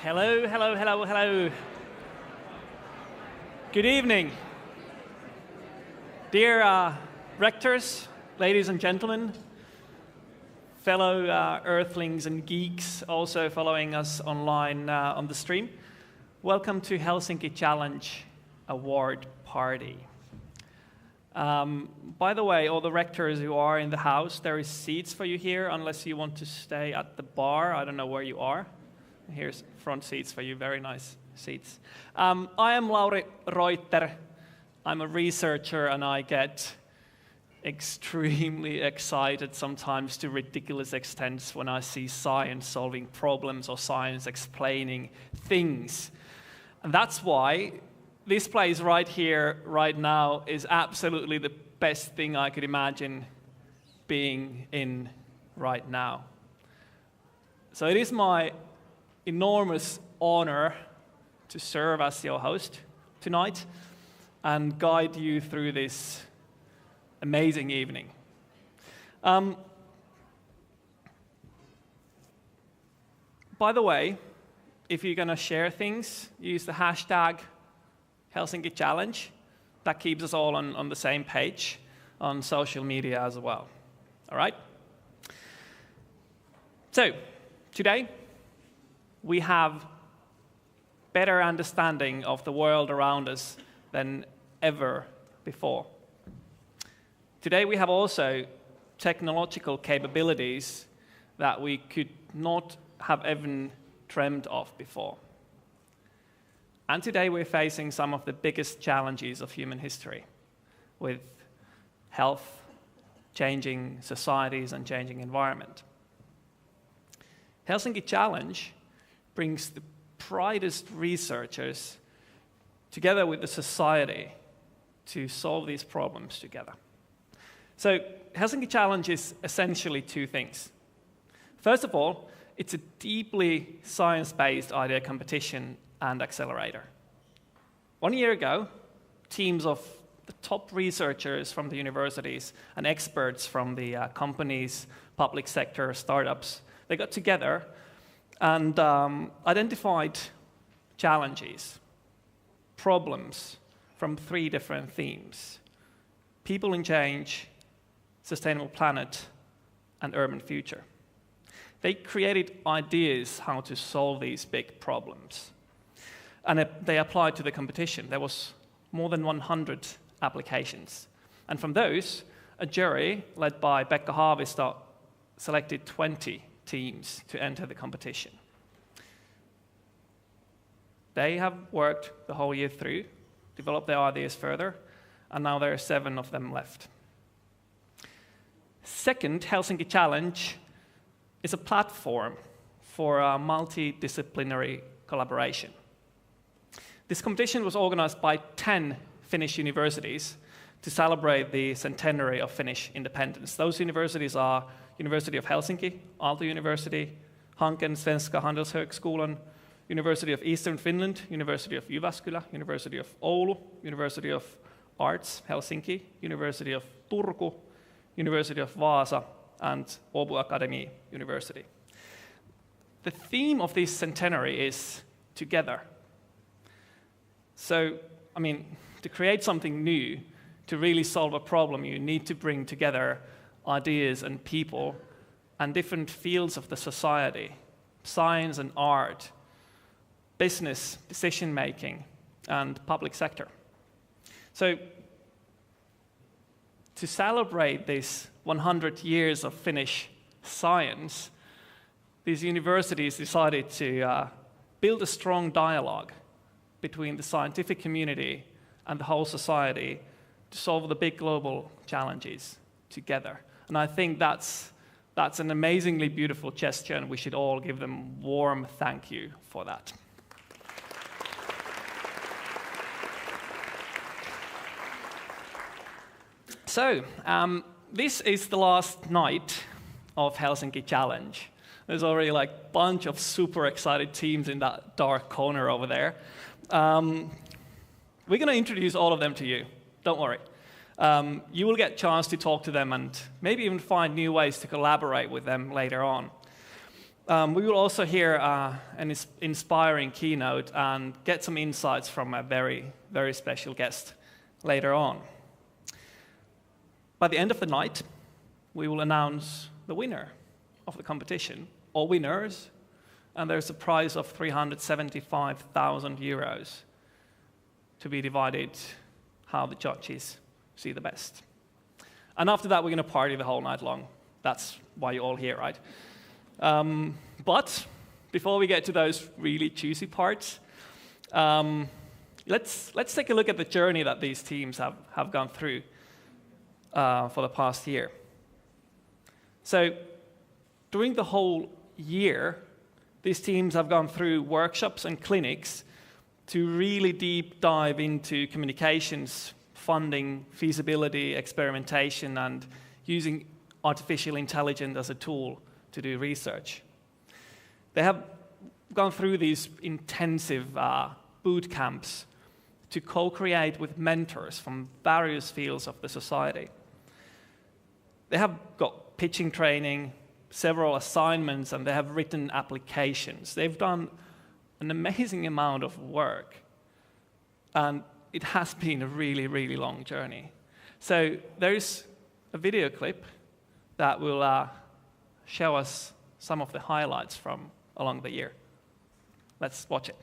Hello, hello, hello, hello. Good evening. Dear rectors, ladies and gentlemen, fellow earthlings and geeks also following us online on the stream, welcome to Helsinki Challenge Award Party. By the way, all the rectors who are in the house, there is seats for you here unless you want to stay at the bar. I don't know where you are. Here's front seats for you, very nice seats. I am Lauri Reuter. I'm a researcher and I get extremely excited sometimes to ridiculous extents when I see science solving problems or science explaining things. And that's why this place right here, right now, is absolutely the best thing I could imagine being in right now. So it is my enormous honor to serve as your host tonight and guide you through this amazing evening. By the way, if you're going to share things, use the hashtag Helsinki Challenge. That keeps us all on the same page on social media as well. All right? So, today, we have better understanding of the world around us than ever before. Today we have also technological capabilities that we could not have even dreamed of before. And today we're facing some of the biggest challenges of human history with health, changing societies and changing environment. Helsinki Challenge brings the brightest researchers together with the society to solve these problems together. So Helsinki Challenge is essentially two things. First of all, it's a deeply science-based idea competition and accelerator. 1 year ago, teams of the top researchers from the universities and experts from the companies, public sector, startups, they got together and identified challenges, problems from 3 different themes: people and change, sustainable planet, and urban future. They created ideas how to solve these big problems. And they applied to the competition. There was more than 100 applications. And from those, a jury led by Pekka Haavisto selected 20 teams to enter the competition. They have worked the whole year through, developed their ideas further, and now there are 7 of them left. Second, Helsinki Challenge is a platform for multidisciplinary collaboration. This competition was organized by 10 Finnish universities to celebrate the centenary of Finnish independence. Those universities are University of Helsinki, Aalto University, Hanken Svenska Handelshögskolan, University of Eastern Finland, University of Jyväskylä, University of Oulu, University of Arts, Helsinki, University of Turku, University of Vaasa, and Åbo Academy University. The theme of this centenary is together. So, to create something new, to really solve a problem, you need to bring together ideas and people and different fields of the society, science and art, business, decision-making, and public sector. So, to celebrate this 100 years of Finnish science, these universities decided to build a strong dialogue between the scientific community and the whole society to solve the big global challenges together. And I think that's an amazingly beautiful gesture, and we should all give them warm thank you for that. So, this is the last night of Helsinki Challenge. There's already a bunch of super excited teams in that dark corner over there. We're going to introduce all of them to you. Don't worry. You will get a chance to talk to them and maybe even find new ways to collaborate with them later on. We will also hear an inspiring keynote and get some insights from a very, very special guest later on. By the end of the night, we will announce the winner of the competition, or winners, and there's a prize of 375,000 euros to be divided how the judges see the best. And after that, we're going to party the whole night long. That's why you're all here, right? But before we get to those really juicy parts, let's take a look at the journey that these teams have gone through for the past year. So during the whole year, these teams have gone through workshops and clinics to really deep dive into communications, funding, feasibility, experimentation, and using artificial intelligence as a tool to do research. They have gone through these intensive boot camps to co-create with mentors from various fields of the society. They have got pitching training, several assignments, and they have written applications. They've done an amazing amount of work, and it has been a really, really long journey. So there's a video clip that will show us some of the highlights from along the year. Let's watch it.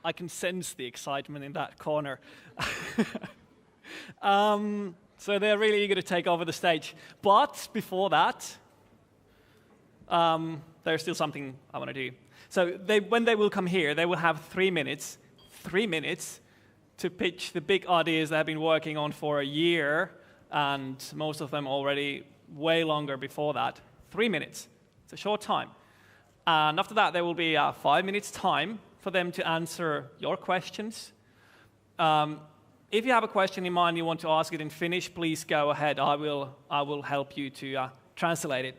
I can sense the excitement in that corner. So they're really eager to take over the stage. But before that, there's still something I want to do. So when they will come here, they will have 3 minutes to pitch the big ideas they have been working on for a year, and most of them already way longer before that. 3 minutes. It's a short time. And after that, there will be 5 minutes time for them to answer your questions. If you have a question in mind, you want to ask it in Finnish, please go ahead. I will help you to translate it.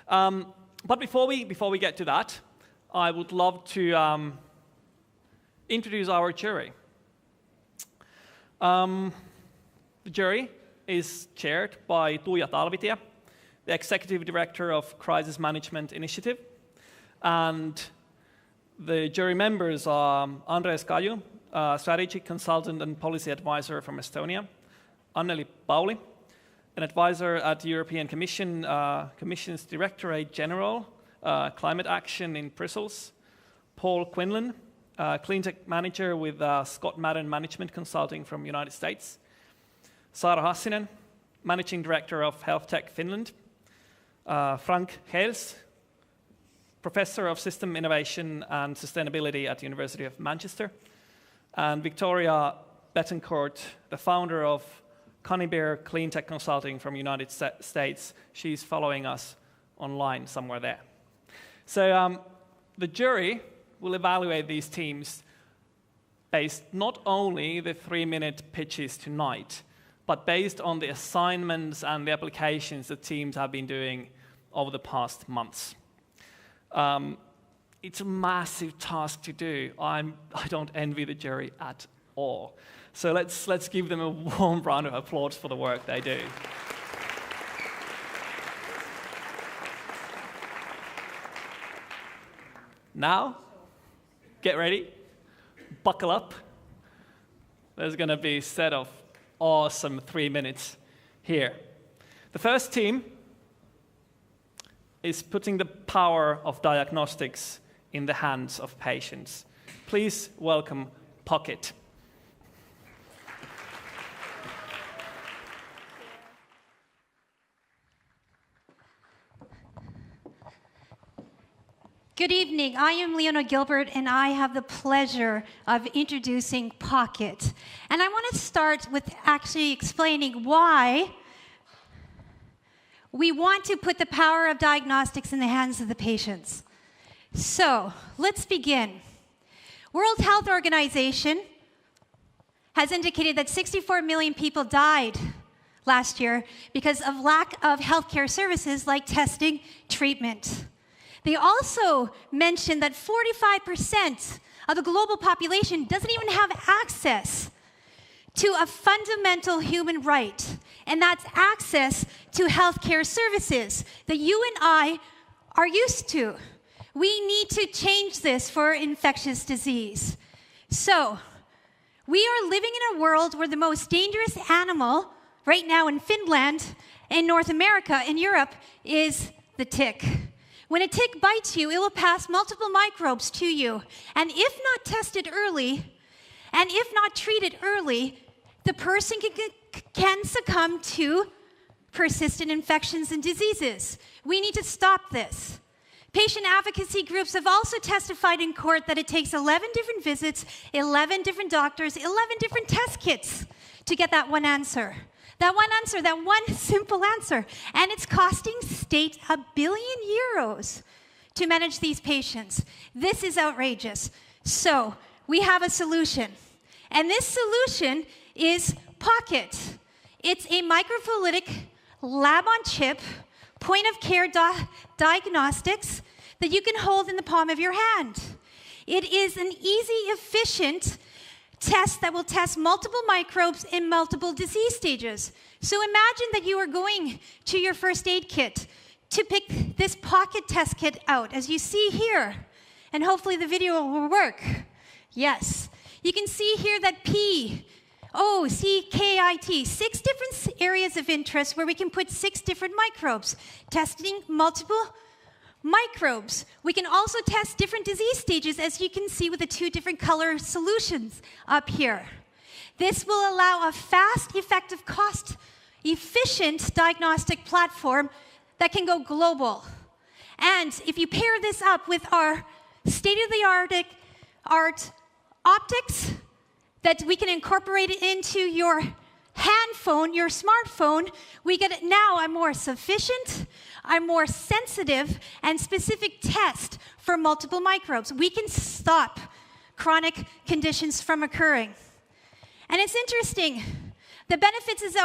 But before we get to that, I would love to introduce our jury. The jury is chaired by Tuija Talvitie, the Executive Director of Crisis Management Initiative. And The jury members are Andres Kaju, strategic consultant and policy advisor from Estonia, Anneli Pauli, an advisor at the European Commission, Commission's Directorate General, Climate Action in Brussels, Paul Quinlan, cleantech manager with Scott Madden Management Consulting from United States, Saara Hassinen, managing director of Health Tech Finland, Frank Hales, professor of system innovation and sustainability at the University of Manchester, and Victoria Betancourt, the founder of Conybear Cleantech Consulting from United States. She's following us online somewhere there. So the jury will evaluate these teams based not only the 3-minute pitches tonight, but based on the assignments and the applications that teams have been doing over the past months. It's a massive task to do. I don't envy the jury at all. So let's give them a warm round of applause for the work they do. Now, get ready, buckle up. There's going to be a set of awesome 3 minutes here. The first team is putting the power of diagnostics in the hands of patients. Please welcome Pocket. Good evening. I am Leona Gilbert, and I have the pleasure of introducing Pocket. And I want to start with actually explaining why we want to put the power of diagnostics in the hands of the patients. So, let's begin. World Health Organization has indicated that 64 million people died last year because of lack of healthcare services like testing, treatment. They also mentioned that 45% of the global population doesn't even have access to a fundamental human right, and that's access to healthcare services that you and I are used to. We need to change this for infectious disease. So, we are living in a world where the most dangerous animal right now in Finland, in North America, in Europe, is the tick. When a tick bites you, it will pass multiple microbes to you. And if not tested early, and if not treated early, the person can succumb to persistent infections and diseases. We need to stop this. Patient advocacy groups have also testified in court that it takes 11 different visits, 11 different doctors, 11 different test kits to get that one answer. That one simple answer. And it's costing state €1 billion to manage these patients. This is outrageous. So, we have a solution. And this solution is Pocket. It's a microfluidic, lab-on-chip, point-of-care diagnostics that you can hold in the palm of your hand. It is an easy, efficient test that will test multiple microbes in multiple disease stages. So imagine that you are going to your first aid kit to pick this Pocket test kit out, as you see here. And hopefully the video will work. Yes. You can see here that P-O-C-K-I-T, 6 different areas of interest where we can put 6 different microbes, testing multiple microbes. We can also test different disease stages, as you can see with the 2 different color solutions up here. This will allow a fast, effective, cost-efficient diagnostic platform that can go global. And if you pair this up with our state-of-the-art optics that we can incorporate it into your hand phone, your smartphone, we get now a more sufficient, a more sensitive and specific test for multiple microbes. We can stop chronic conditions from occurring. And it's interesting. The benefits is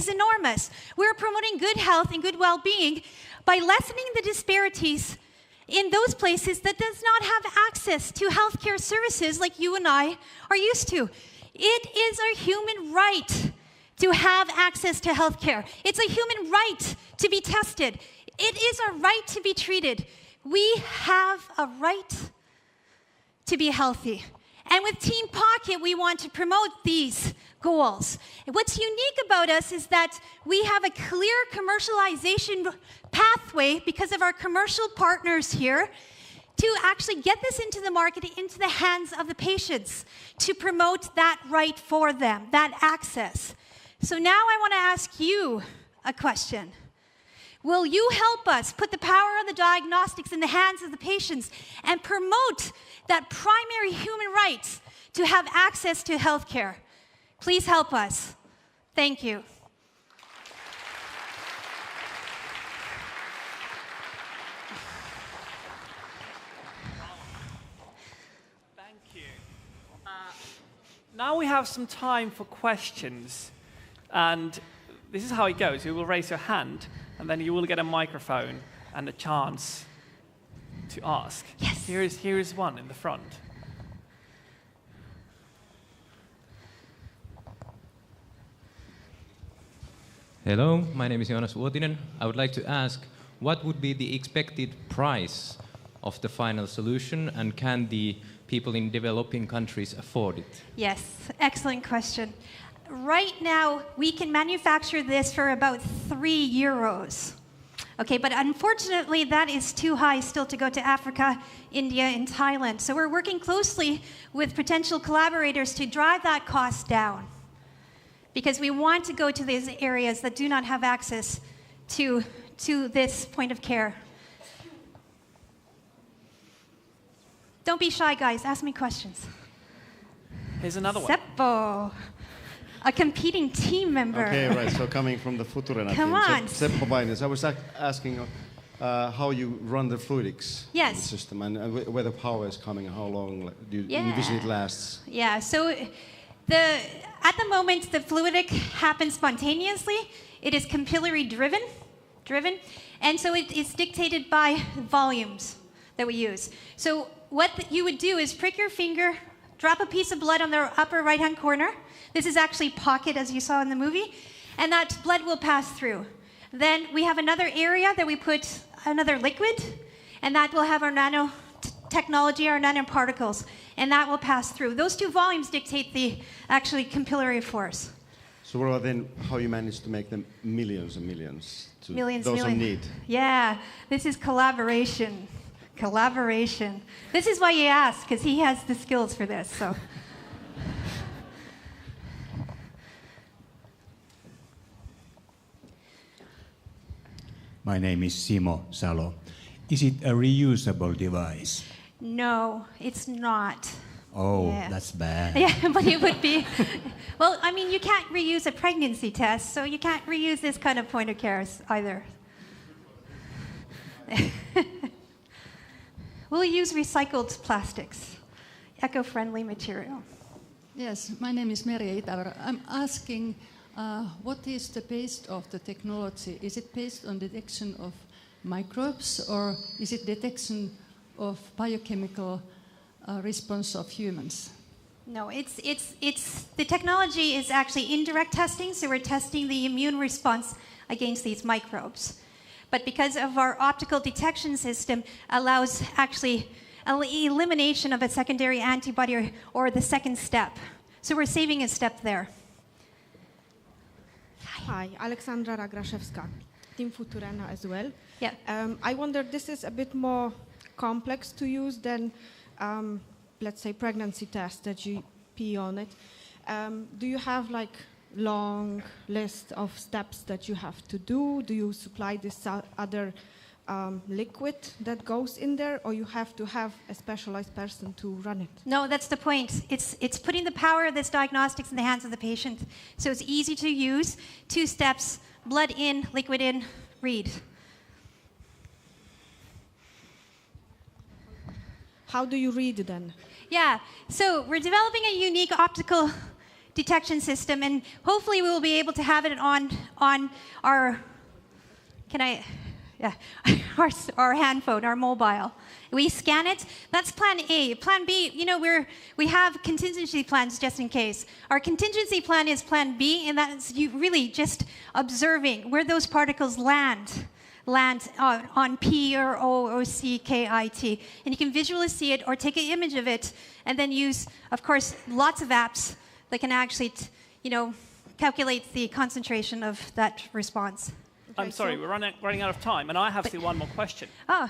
enormous. We're promoting good health and good well-being by lessening the disparities in those places that does not have access to healthcare services like you and I are used to. It is our human right to have access to healthcare. It's a human right to be tested. It is our right to be treated. We have a right to be healthy. And with Team Pocket, we want to promote these goals. And what's unique about us is that we have a clear commercialization pathway because of our commercial partners here to actually get this into the market, into the hands of the patients, to promote that right for them, that access. So now I want to ask you a question. Will you help us put the power of the diagnostics in the hands of the patients and promote that primary human right to have access to healthcare? Please help us. Thank you. Thank you. Now we have some time for questions. And this is how it goes. You will raise your hand, and then you will get a microphone and a chance to ask. Yes. Here is one in the front. Hello, my name is Joonas Vuotinen. I would like to ask, what would be the expected price of the final solution, and can the people in developing countries afford it? Yes, excellent question. Right now, we can manufacture this for about €3. Okay, but unfortunately, that is too high still to go to Africa, India, and Thailand. So we're working closely with potential collaborators to drive that cost down, because we want to go to these areas that do not have access to this point of care. Don't be shy, guys. Ask me questions. Here's another one. Seppo, a competing team member. Okay, right. So coming from the Futurena Come team. on. Seppo Vaines. I was asking how you run the fluidics Yes. system, and where the power is coming, how long do you Yeah. envision it lasts? Yeah, so at the moment, the fluidic happens spontaneously. It is capillary driven, and so it is dictated by volumes that we use. So what you would do is prick your finger, drop a piece of blood on the upper right-hand corner. This is actually pocket, as you saw in the movie, and that blood will pass through. Then we have another area that we put another liquid, and that will have our nanotechnology, our nanoparticles, and that will pass through. Those two volumes dictate the actually capillary force. So what about then how you manage to make them millions and millions to Millions, those millions. in need? Yeah, this is collaboration. Collaboration. This is why you ask, because he has the skills for this. So. My name is Simo Salo. Is it a reusable device? No, it's not. Oh, Yeah. that's bad. Yeah, but it would be. Well, I mean, you can't reuse a pregnancy test, so you can't reuse this kind of point of care either. We'll use recycled plastics, eco-friendly material. Yes, my name is Merja Itävara. I'm asking, what is the base of the technology? Is it based on detection of microbes, or is it detection of biochemical response of humans? No, it's the technology is actually indirect testing, so we're testing the immune response against these microbes. But because of our optical detection system allows actually elimination of a secondary antibody or the second step. So we're saving a step there. Hi, Alexandra Ragraszewska, Team Futurena as well. Yeah. I wonder, this is a bit more complex to use than, let's say, pregnancy test, the GP on it. Do you have like long list of steps that you have to do? Do you supply this other liquid that goes in there, or you have to have a specialized person to run it? No, that's the point. It's putting the power of this diagnostics in the hands of the patient. So it's easy to use. 2 steps, blood in, liquid in, read. How do you read then? Yeah, so we're developing a unique optical detection system, and hopefully we will be able to have it on our, our hand phone, our mobile. We scan it. That's plan A. Plan B, we have contingency plans just in case. Our contingency plan is plan B, and that's you really just observing where those particles land land on P or O or C, K, I, T. And you can visually see it or take an image of it and then use, of course, lots of apps that can actually, calculate the concentration of that response. I'm sorry, we're running out of time, and I have still one more question. Oh.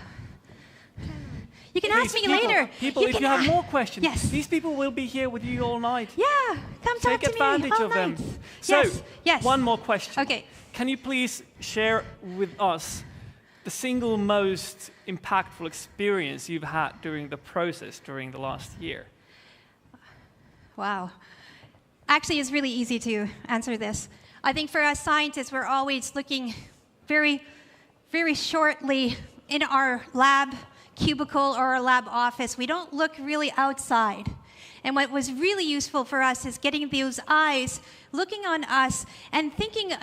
You can ask me later. People, if you have more questions, yes. These people will be here with you all night. Yeah, come talk to me. Take advantage of them. So, yes. One more question. Okay. Can you please share with us the single most impactful experience you've had during the process during the last year? Wow. Actually, it's really easy to answer this. I think for us scientists, we're always looking very, very shortly in our lab cubicle or our lab office. We don't look really outside. And what was really useful for us is getting those eyes looking on us and thinking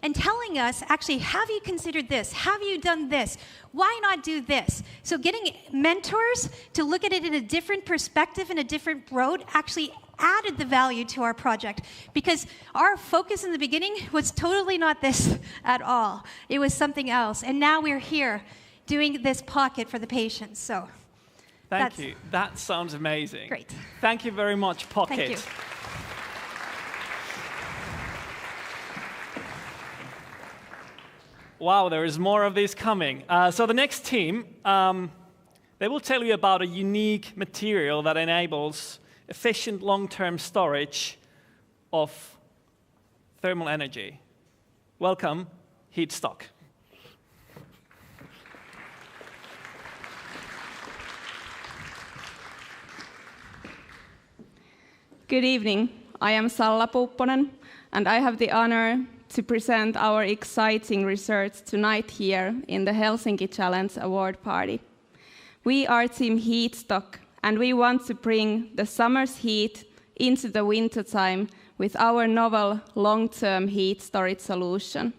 and telling us, actually, have you considered this? Have you done this? Why not do this? So getting mentors to look at it in a different perspective, in a different road, actually added the value to our project, because our focus in the beginning was totally not this at all. It was something else. And now we're here doing this pocket for the patients. So thank you. That sounds amazing. Great. Thank you very much, Pocket. Thank you. Wow, there is more of this coming. So the next team, they will tell you about a unique material that enables efficient long-term storage of thermal energy. Welcome, Heatstock. Good evening. I am Salla Puupponen, and I have the honor to present our exciting research tonight here in the Helsinki Challenge Award Party. We are Team Heatstock, and we want to bring the summer's heat into the wintertime with our novel long-term heat storage solution.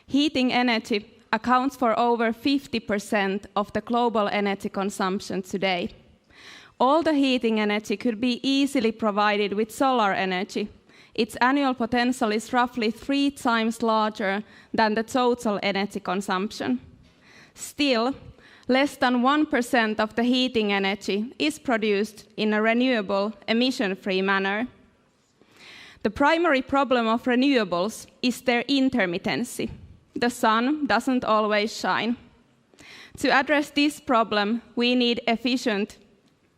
Heating energy accounts for over 50% of the global energy consumption today. All the heating energy could be easily provided with solar energy. Its annual potential is roughly 3 times larger than the total energy consumption. Still, less than 1% of the heating energy is produced in a renewable, emission-free manner. The primary problem of renewables is their intermittency. The sun doesn't always shine. To address this problem, we need efficient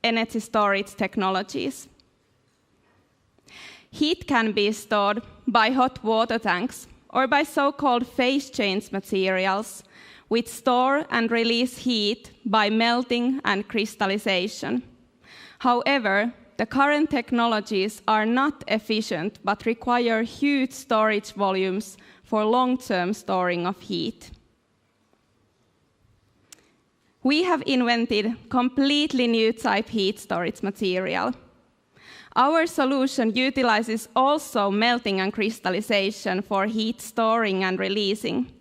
energy storage technologies. Heat can be stored by hot water tanks or by so-called phase change materials, which store and release heat by melting and crystallization. However, the current technologies are not efficient but require huge storage volumes for long-term storing of heat. We have invented completely new type heat storage material. Our solution utilizes also melting and crystallization for heat storing and releasing.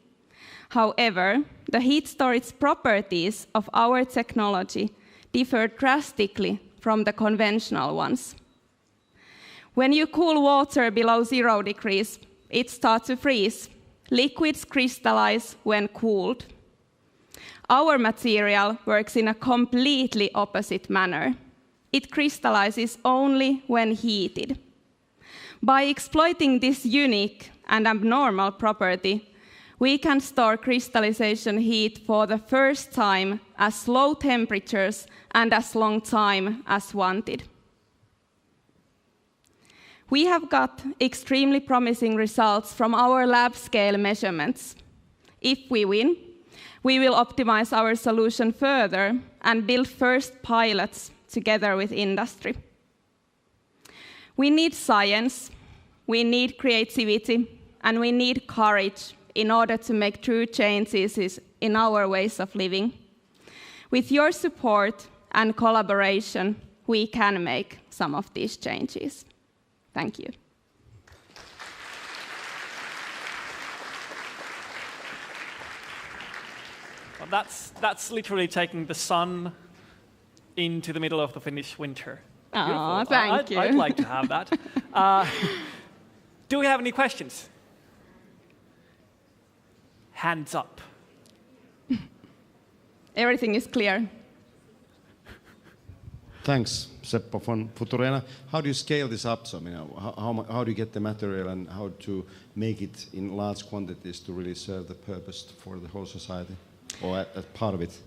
However, the heat storage properties of our technology differ drastically from the conventional ones. When you cool water below 0 degrees, it starts to freeze. Liquids crystallize when cooled. Our material works in a completely opposite manner. It crystallizes only when heated. By exploiting this unique and abnormal property, we can store crystallization heat for the first time at low temperatures and as long time as wanted. We have got extremely promising results from our lab-scale measurements. If we win, we will optimize our solution further and build first pilots together with industry. We need science, we need creativity, and we need courage in order to make true changes in our ways of living. With your support and collaboration, we can make some of these changes. Thank you. Well, that's literally taking the sun into the middle of the Finnish winter. Oh, thank you. I'd like to have that. Do we have any questions? hands up. Everything is clear. Thanks, Seppo von Futurena. How do you scale this up? So, I mean, how do you get the material and how to make it in large quantities to really serve the purpose for the whole society, or as part of it?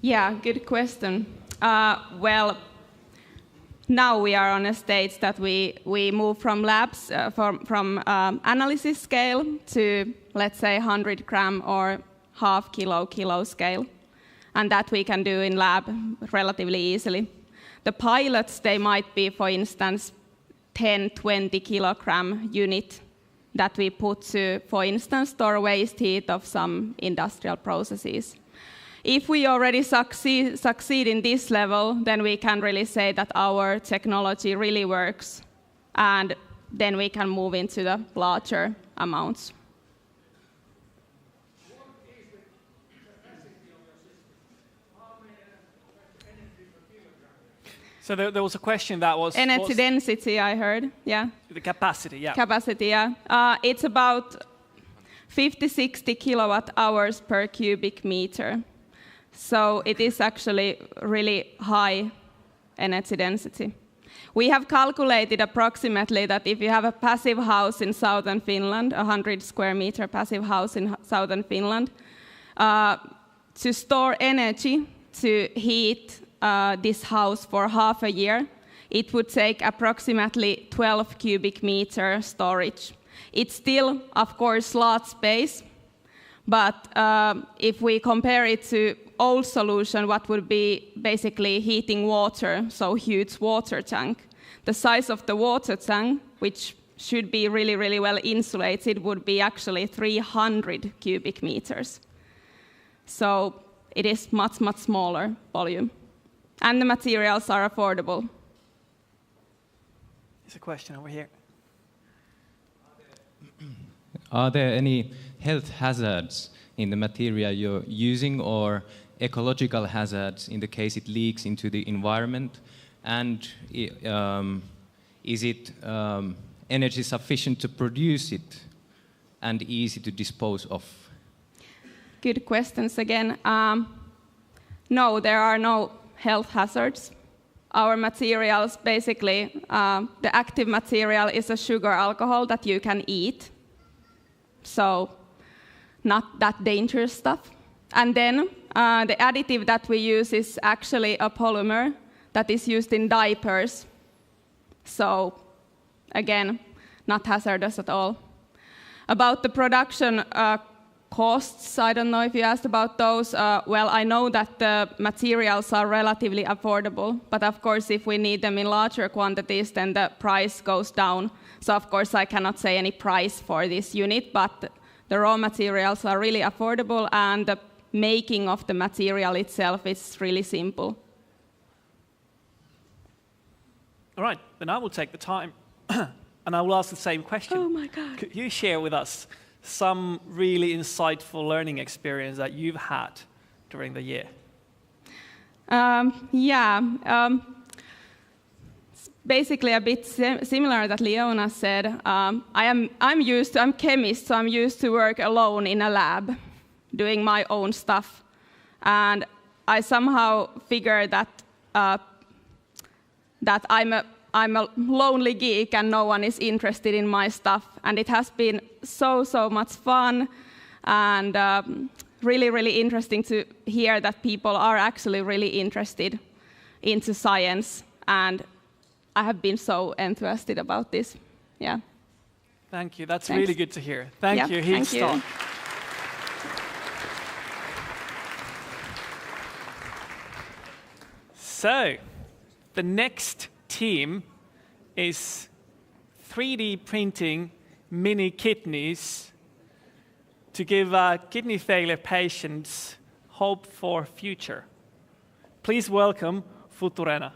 Yeah, good question. Well, now we are on a stage that we move from labs, from analysis scale to, let's say, 100 gram or half kilo scale. And that we can do in lab relatively easily. The pilots, they might be, for instance, 10, 20 kilogram unit that we put to, for instance, store waste heat of some industrial processes. If we already succeed in this level, then we can really say that our technology really works, and then we can move into the larger amounts. So there was a question that was... Energy density, I heard, yeah. The capacity, yeah. Capacity, yeah. It's about 50-60 kilowatt hours per cubic meter. So it is actually really high energy density. We have calculated approximately that if you have a passive house in southern Finland, a 100 square meter passive house in southern Finland, to store energy to heat this house for half a year, it would take approximately 12 cubic meter storage. It's still, of course, large space, but if we compare it to old solution, what would be basically heating water, so huge water tank, the size of the water tank, which should be really, really well insulated, would be actually 300 cubic meters. So it is much, much smaller volume. And the materials are affordable. There's a question over here. Are there any health hazards in the material you're using, or ecological hazards in the case it leaks into the environment? And is it energy sufficient to produce it and easy to dispose of? Good questions again. No, there are no health hazards. Our materials, basically, the active material is a sugar alcohol that you can eat. So not that dangerous stuff. And then the additive that we use is actually a polymer that is used in diapers. So again, not hazardous at all. About the production costs, I don't know if you asked about those. Well, I know that the materials are relatively affordable, but of course, if we need them in larger quantities, then the price goes down. So of course, I cannot say any price for this unit, but the raw materials are really affordable, and the making of the material itself is really simple. All right, then I will take the time, and I will ask the same question. Oh my God. Could you share with us some really insightful learning experience that you've had during the year? It's basically a bit similar that Leona said. I'm chemist, so I'm used to work alone in a lab, doing my own stuff, and I somehow figured that that I'm a lonely geek and no one is interested in my stuff. And it has been so much fun and really, really interesting to hear that people are actually really interested into science. And I have been so enthusiastic about this. Yeah. Thank you. That's Thanks. really good to hear. Thank you. Thank you. So, the next team is 3D printing mini kidneys to give kidney failure patients hope for future. Please welcome Futurena.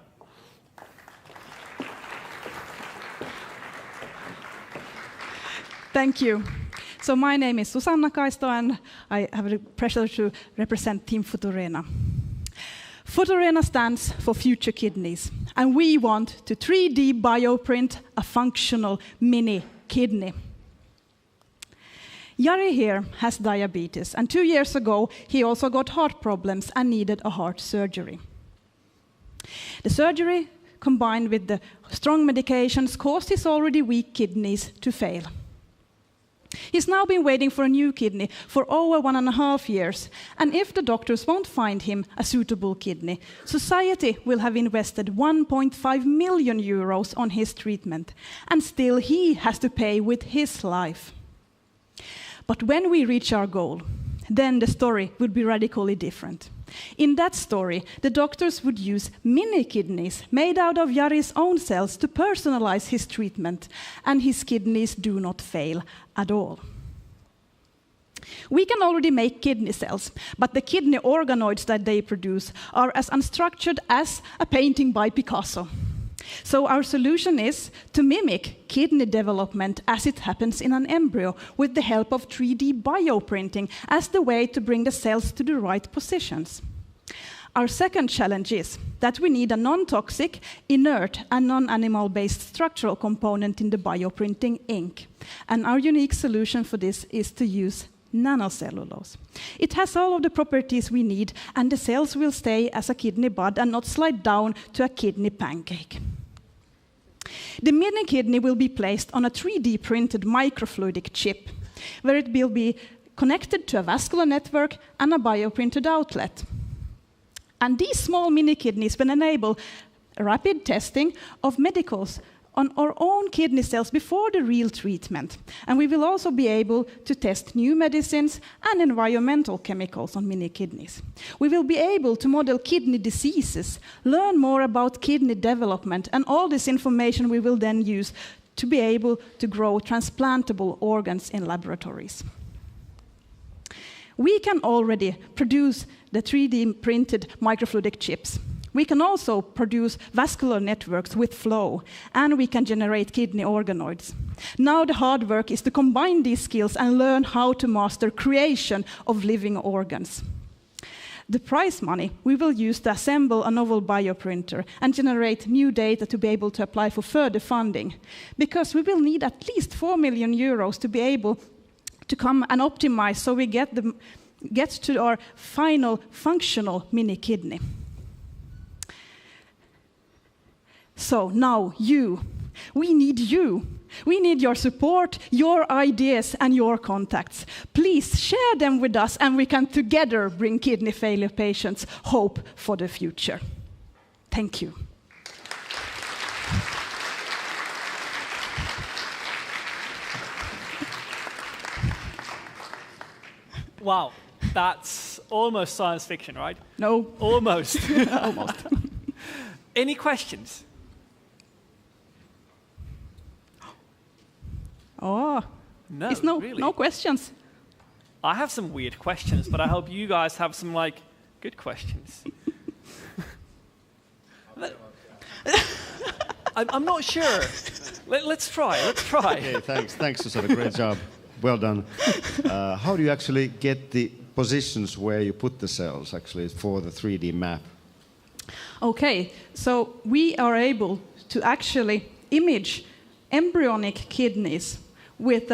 Thank you. So my name is Susanna Kaisto, and I have the pleasure to represent Team Futurena. Futurena stands for Future Kidneys, and we want to 3D bioprint a functional mini kidney. Jari here has diabetes, and 2 years ago he also got heart problems and needed a heart surgery. The surgery, combined with the strong medications, caused his already weak kidneys to fail. He's now been waiting for a new kidney for over 1.5 years, and if the doctors won't find him a suitable kidney, society will have invested 1.5 million euros on his treatment, and still he has to pay with his life. But when we reach our goal, then the story would be radically different. In that story, the doctors would use mini kidneys made out of Jari's own cells to personalize his treatment, and his kidneys do not fail at all. We can already make kidney cells, but the kidney organoids that they produce are as unstructured as a painting by Picasso. So our solution is to mimic kidney development as it happens in an embryo with the help of 3D bioprinting as the way to bring the cells to the right positions. Our second challenge is that we need a non-toxic, inert, and non-animal-based structural component in the bioprinting ink. And our unique solution for this is to use nanocellulose. It has all of the properties we need, and the cells will stay as a kidney bud and not slide down to a kidney pancake. The mini kidney will be placed on a 3D printed microfluidic chip, where it will be connected to a vascular network and a bioprinted outlet. And these small mini kidneys will enable rapid testing of medicals on our own kidney cells before the real treatment. And we will also be able to test new medicines and environmental chemicals on mini kidneys. We will be able to model kidney diseases, learn more about kidney development, and all this information we will then use to be able to grow transplantable organs in laboratories. We can already produce the 3D printed microfluidic chips. We can also produce vascular networks with flow, and we can generate kidney organoids. Now the hard work is to combine these skills and learn how to master creation of living organs. The prize money we will use to assemble a novel bioprinter and generate new data to be able to apply for further funding, because we will need at least 4 million euros to be able to come and optimize so we get to our final functional mini kidney. So now we need you. We need your support, your ideas, and your contacts. Please share them with us, and we can together bring kidney failure patients hope for the future. Thank you. Wow, that's almost science fiction, right? No. Almost. Almost. Any questions? Oh, No, it's no, really. no questions. I have some weird questions, but I hope you guys have some good questions. I'm not sure. Let's try. Okay, thanks, Susanna. Great job. Well done. How do you actually get the positions where you put the cells actually for the 3D map? Okay, so we are able to actually image embryonic kidneys with,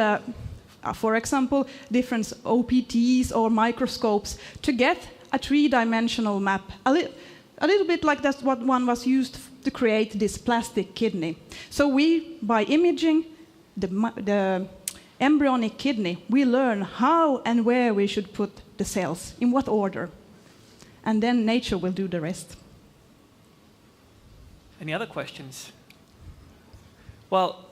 for example, different OPTs or microscopes to get a three-dimensional map, a little bit like that's what one was used to create this plastic kidney. So we, by imaging the embryonic kidney, we learn how and where we should put the cells, in what order. And then nature will do the rest. Any other questions? Well,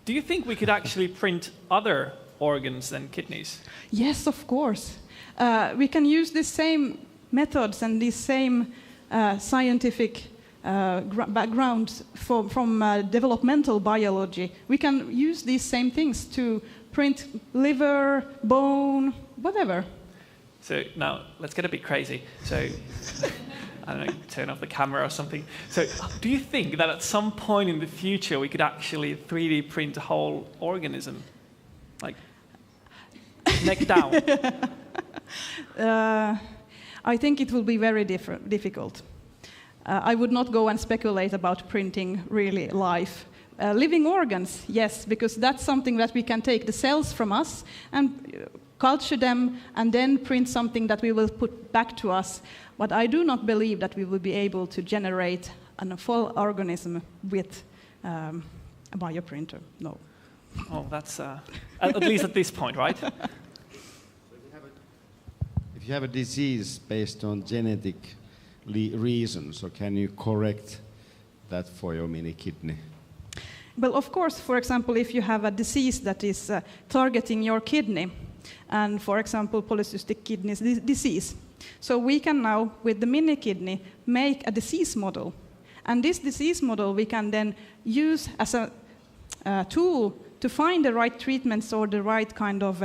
do you think we could actually print other organs than kidneys? Yes, of course. We can use the same methods and these same scientific backgrounds from developmental biology. We can use these same things to print liver, bone, whatever. So now, let's get a bit crazy. So, I don't know, turn off the camera or something. So, do you think that at some point in the future we could actually 3D print a whole organism? Like, neck down? I think it will be very difficult. I would not go and speculate about printing really life living organs, yes, because that's something that we can take the cells from us and culture them and then print something that we will put back to us. But I do not believe that we will be able to generate a full organism with a bioprinter, no. Oh, that's at least at this point, right? If you have a disease based on genetic reasons, so can you correct that for your mini kidney? Well, of course, for example, if you have a disease that is targeting your kidney, and for example, polycystic kidney disease, so we can now, with the mini kidney, make a disease model. And this disease model we can then use as a tool to find the right treatments or the right kind of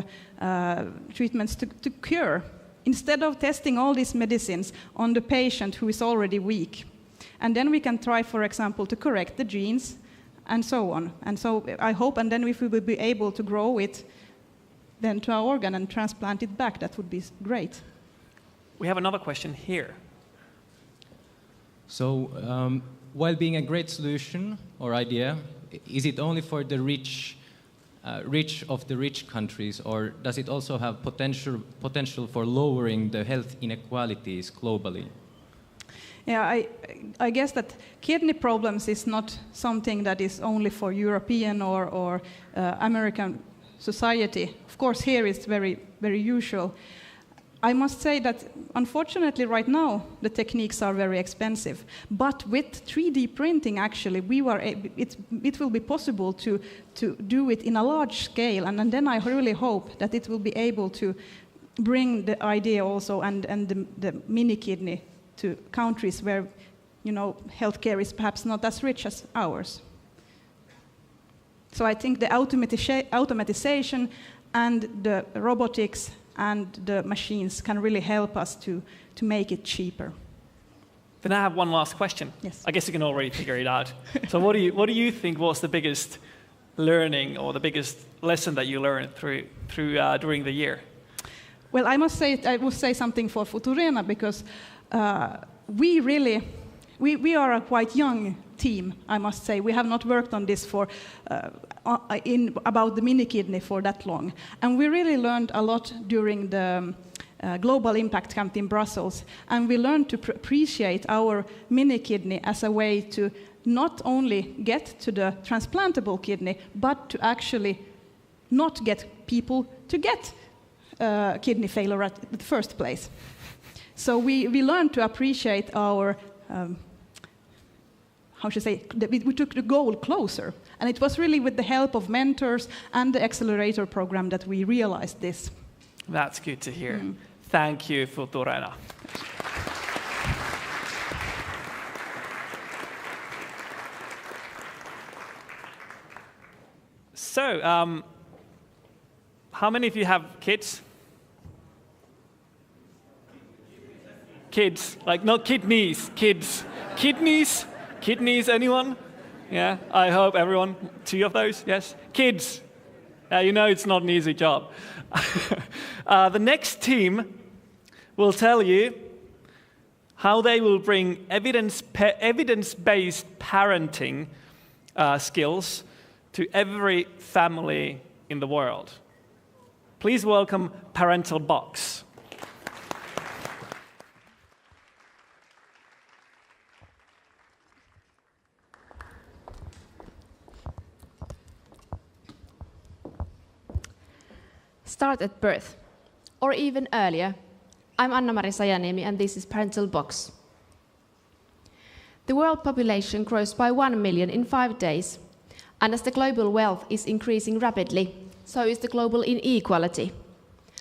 treatments to cure, instead of testing all these medicines on the patient who is already weak. And then we can try, for example, to correct the genes and so on. And so I hope, and then if we will be able to grow it then to our organ and transplant it back, that would be great. We have another question here. So, while being a great solution or idea, is it only for the rich of the rich countries, or does it also have potential for lowering the health inequalities globally? Yeah, I guess that kidney problems is not something that is only for European or American society. Of course, here it's very, very usual. I must say that, unfortunately, right now, the techniques are very expensive. But with 3D printing, actually, it will be possible to do it in a large scale. And then I really hope that it will be able to bring the idea also and the mini kidney to countries where, healthcare is perhaps not as rich as ours. So I think the automatization and the robotics and the machines can really help us to make it cheaper. Then I have one last question. Yes. I guess you can already figure it out. So what do you think was the biggest learning or the biggest lesson that you learned through during the year? Well, I will say something for Futurena, because we are a quite young team, I must say. We have not worked on this about the mini kidney for that long. And we really learned a lot during the Global Impact Camp in Brussels. And we learned to appreciate our mini kidney as a way to not only get to the transplantable kidney, but to actually not get people to get kidney failure at the first place. So we learned to appreciate our we took the goal closer. And it was really with the help of mentors and the accelerator program that we realized this. That's good to hear. Thank you, Futurena. So, how many of you have kids? Kids, like not kidneys, kids. Kidneys? Kidneys, anyone? Yeah, I hope everyone. 2 of those, yes? Kids. It's not an easy job. The next team will tell you how they will bring evidence-based parenting skills to every family in the world. Please welcome Parental Box. Start at birth, or even earlier. I'm Anna-Mari Sajaniemi, and this is Parental Box. The world population grows by 1 million in 5 days, and as the global wealth is increasing rapidly, so is the global inequality.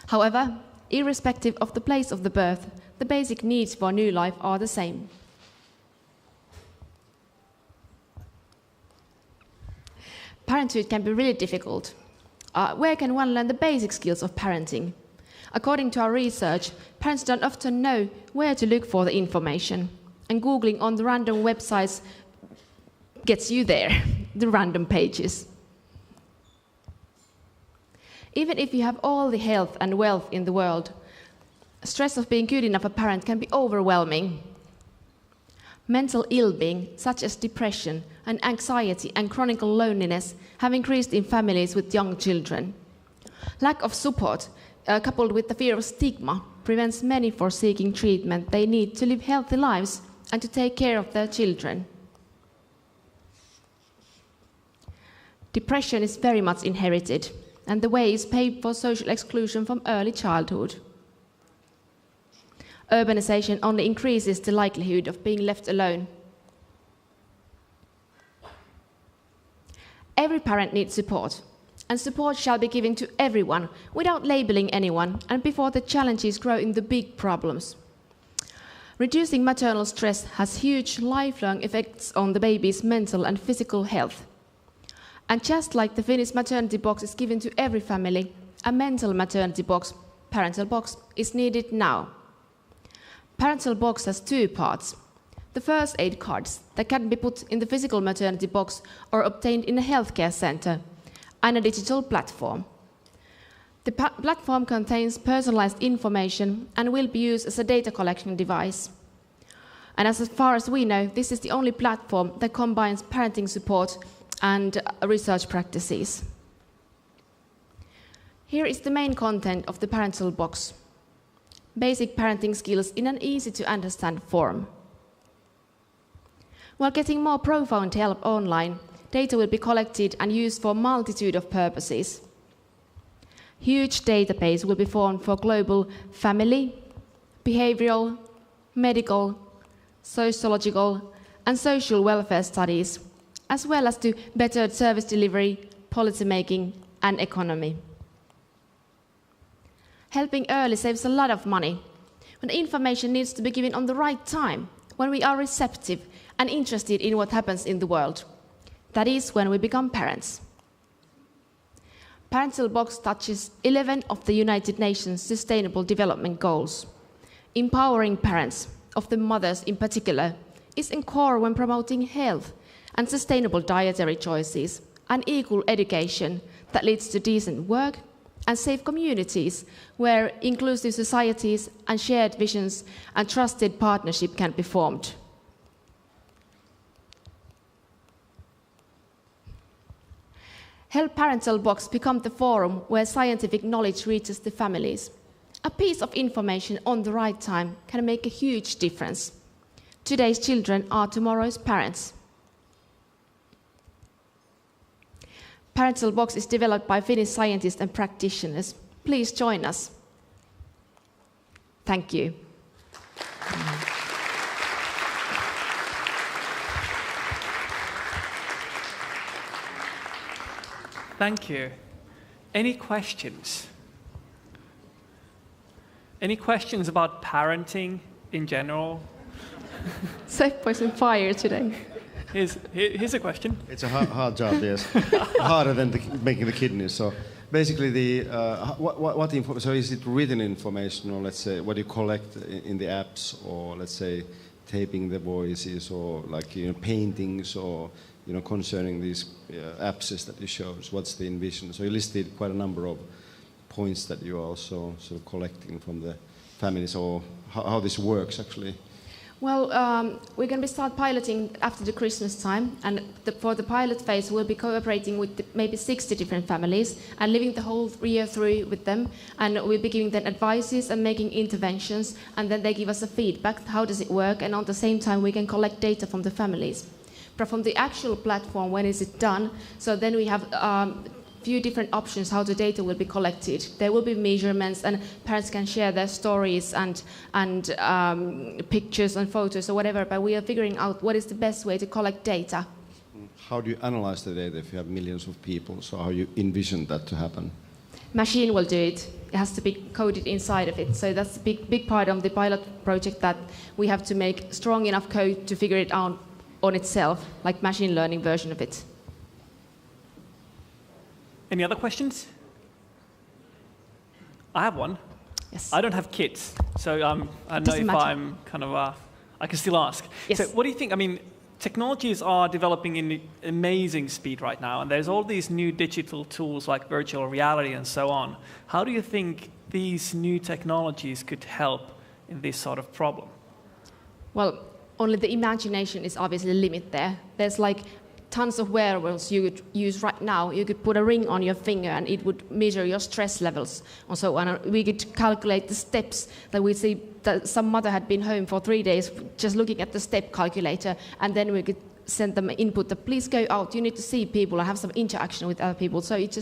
However, irrespective of the place of the birth, the basic needs for new life are the same. Parenthood can be really difficult. Where can one learn the basic skills of parenting? According to our research, parents don't often know where to look for the information, and Googling on the random websites gets you there, the random pages. Even if you have all the health and wealth in the world, stress of being good enough a parent can be overwhelming. Mental ill-being, such as depression and anxiety and chronic loneliness, have increased in families with young children. Lack of support, coupled with the fear of stigma, prevents many from seeking treatment they need to live healthy lives and to take care of their children. Depression is very much inherited, and the way is paved for social exclusion from early childhood. Urbanization only increases the likelihood of being left alone. Every parent needs support, and support shall be given to everyone without labeling anyone and before the challenges grow into big problems. Reducing maternal stress has huge lifelong effects on the baby's mental and physical health. And just like the Finnish maternity box is given to every family, a mental maternity box, parental box, is needed now. Parental box has two parts. The first aid cards that can be put in the physical maternity box or obtained in a healthcare center, and a digital platform. The platform contains personalized information and will be used as a data collection device. And as far as we know, this is the only platform that combines parenting support and research practices. Here is the main content of the parental box. Basic parenting skills in an easy-to-understand form. While getting more profound help online, data will be collected and used for a multitude of purposes. Huge database will be formed for global family, behavioral, medical, sociological, and social welfare studies, as well as to bettered service delivery, policy making, and economy. Helping early saves a lot of money. When information needs to be given on the right time, when we are receptive and interested in what happens in the world. That is when we become parents. Parental Box touches 11 of the United Nations Sustainable Development Goals. Empowering parents, of the mothers in particular, is in core when promoting health and sustainable dietary choices and equal education that leads to decent work and safe communities where inclusive societies and shared visions and trusted partnership can be formed. Help Parental Box become the forum where scientific knowledge reaches the families. A piece of information on the right time can make a huge difference. Today's children are tomorrow's parents. Parental Box is developed by Finnish scientists and practitioners. Please join us. Thank you. Thank you. Any questions? Any questions about parenting in general? Seppo is on fire today. Here's a question. It's a hard job, yes. Harder than making the kidneys. So basically, so is it written information, or let's say what you collect in the apps, or let's say taping the voices, or like paintings, or concerning these apps that you showed? What's the envision? So you listed quite a number of points that you are also sort of collecting from the families, or how this works actually. Well, we're going to start piloting after the Christmas time, and for the pilot phase, we'll be cooperating with maybe 60 different families and living the whole year through with them, and we'll be giving them advices and making interventions, and then they give us a feedback, how does it work, and at the same time we can collect data from the families. But from the actual platform, when is it done? So then we have few different options how the data will be collected. There will be measurements, and parents can share their stories and pictures and photos or whatever, but we are figuring out what is the best way to collect data. How do you analyze the data if you have millions of people? So how you envision that to happen? Machine will do it. It has to be coded inside of it. So that's a big part of the pilot project, that we have to make strong enough code to figure it out on itself, like machine learning version of it. Any other questions? I have one. Yes. I don't have kids, so I don't know if I'm kind of, I can still ask. Yes. So what do you think? I mean, technologies are developing in amazing speed right now, and there's all these new digital tools like virtual reality and so on. How do you think these new technologies could help in this sort of problem? Well, only the imagination is obviously the limit there. There's like tons of wearables you could use right now. You could put a ring on your finger and it would measure your stress levels and so on. We could calculate the steps that we see that some mother had been home for 3 days just looking at the step calculator, and then we could send them input that please go out, you need to see people and have some interaction with other people. So it's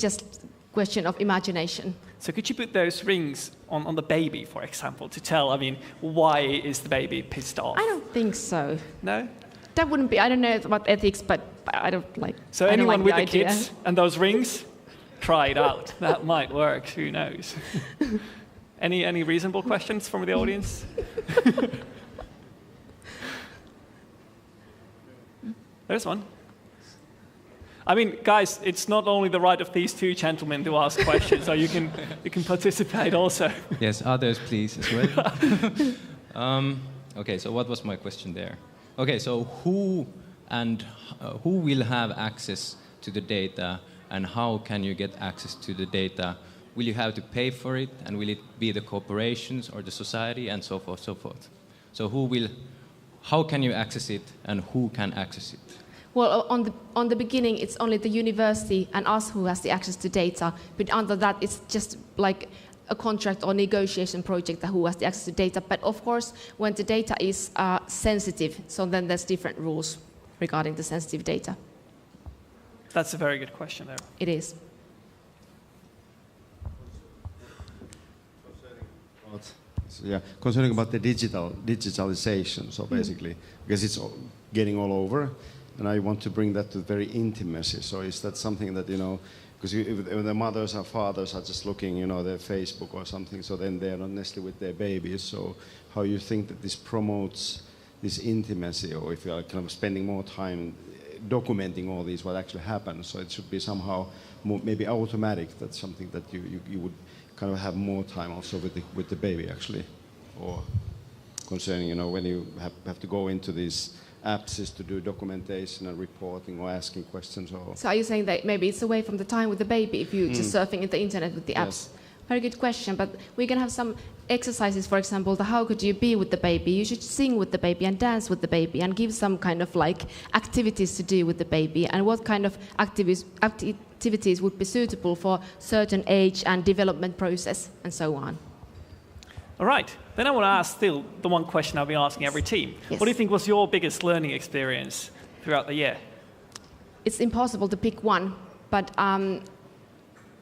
just question of imagination. So could you put those rings on the baby, for example, to tell, why is the baby pissed off? I don't think so. No? That wouldn't be, I don't know about ethics, but I don't like. So I anyone don't with like the idea. kids and those rings, try it out. That might work, who knows? Any reasonable questions from the audience? There's one. Guys, it's not only the right of these two gentlemen to ask questions, so you can participate also. Yes, others please as well. Okay, so what was my question there? Okay, so who will have access to the data, and how can you get access to the data? Will you have to pay for it, and will it be the corporations or the society, and so forth, so forth? So how can you access it, and who can access it? Well, on the beginning, it's only the university and us who has the access to data. But under that, it's just like a contract or negotiation project that who has the access to data. But of course, when the data is sensitive, so then there's different rules regarding the sensitive data. That's a very good question there. It is. Concerning about the digitalization, so basically, because it's getting all over, and I want to bring that to very intimacy. So is that something that, because if the mothers or fathers are just looking, their Facebook or something, so then they're not necessarily with their babies. So how you think that this promotes this intimacy, or if you are kind of spending more time documenting all these, what actually happens, so it should be somehow more, maybe automatic. That's something that you would kind of have more time also with the baby actually, or concerning, when you have to go into these apps is to do documentation and reporting or asking questions. Or So are you saying that maybe it's away from the time with the baby if you're just surfing in the internet with the apps? Yes. Very good question, but we can have some exercises, for example, how could you be with the baby? You should sing with the baby and dance with the baby and give some kind of like activities to do with the baby, and what kind of activities would be suitable for certain age and development process and so on. All right, then I want to ask still the one question I've been asking every team. Yes. What do you think was your biggest learning experience throughout the year? It's impossible to pick one, but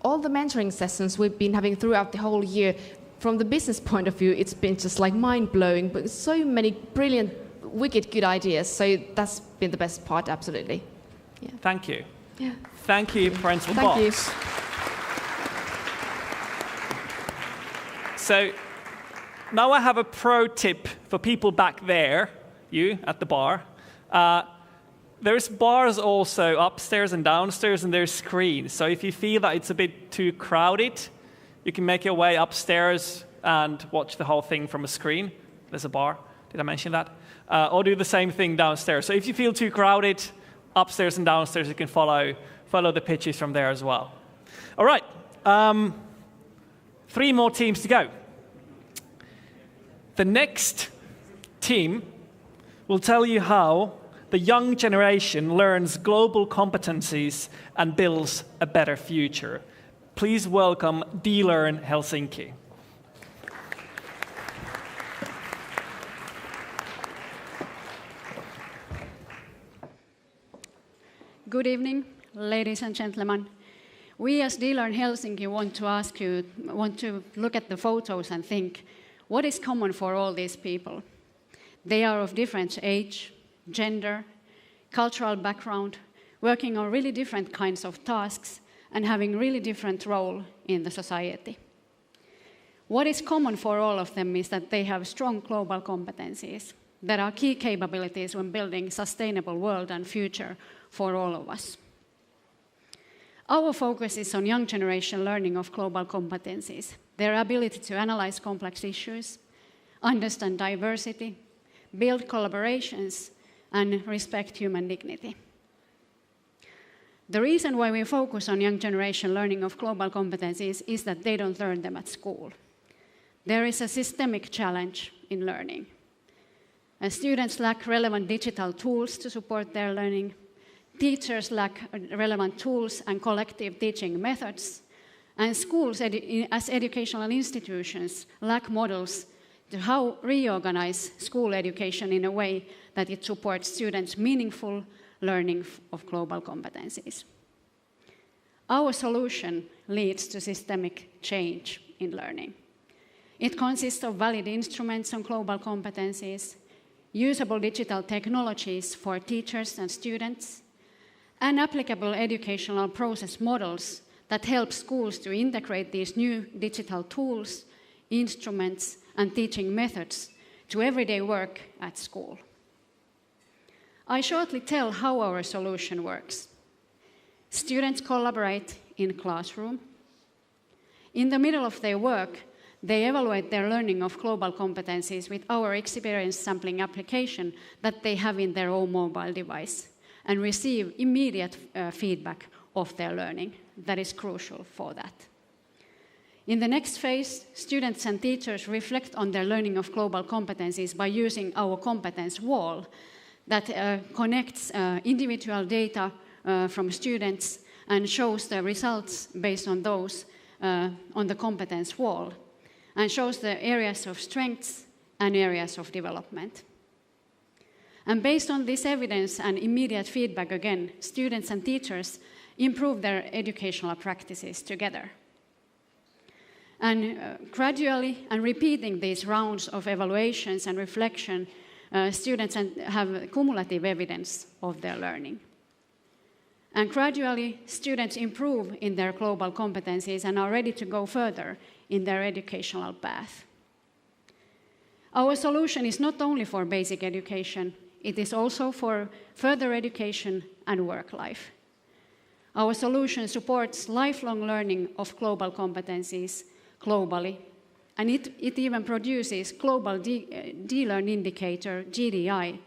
all the mentoring sessions we've been having throughout the whole year, from the business point of view, it's been just like mind-blowing, but so many brilliant, wicked good ideas. So that's been the best part, absolutely. Yeah. Thank you. Yeah. Thank you, Parental Thank Box. you. So now I have a pro tip for people back there, you at the bar. There's bars also upstairs and downstairs, and there's screens. So if you feel that it's a bit too crowded, you can make your way upstairs and watch the whole thing from a screen. There's a bar. Did I mention that? Or do the same thing downstairs. So if you feel too crowded, upstairs and downstairs, you can follow the pitches from there as well. All right. 3 more teams to go. The next team will tell you how the young generation learns global competencies and builds a better future. Please welcome D-Learn Helsinki. Good evening, ladies and gentlemen. We as D-Learn Helsinki want to look at the photos and think, what is common for all these people? They are of different age, gender, cultural background, working on really different kinds of tasks and having really different role in the society. What is common for all of them is that they have strong global competencies that are key capabilities when building a sustainable world and future for all of us. Our focus is on young generation learning of global competencies, their ability to analyze complex issues, understand diversity, build collaborations, and respect human dignity. The reason why we focus on young generation learning of global competencies is that they don't learn them at school. There is a systemic challenge in learning. Students lack relevant digital tools to support their learning. Teachers lack relevant tools and collective teaching methods. And schools, as educational institutions, lack models to how reorganize school education in a way that it supports students' meaningful learning of global competencies. Our solution leads to systemic change in learning. It consists of valid instruments on global competencies, usable digital technologies for teachers and students, and applicable educational process models that help schools to integrate these new digital tools, instruments, and teaching methods to everyday work at school. I shortly tell how our solution works. Students collaborate in classroom. In the middle of their work, they evaluate their learning of global competencies with our experience sampling application that they have in their own mobile device and receive immediate feedback of their learning. That is crucial for that. In the next phase, students and teachers reflect on their learning of global competencies by using our competence wall that connects individual data from students and shows the results based on those on the competence wall, and shows the areas of strengths and areas of development. And based on this evidence and immediate feedback again, students and teachers improve their educational practices together. And gradually, and repeating these rounds of evaluations and reflection, students have cumulative evidence of their learning. And gradually, students improve in their global competencies and are ready to go further in their educational path. Our solution is not only for basic education, it is also for further education and work life. Our solution supports lifelong learning of global competencies globally, and it even produces global D-Learn indicator, GDI,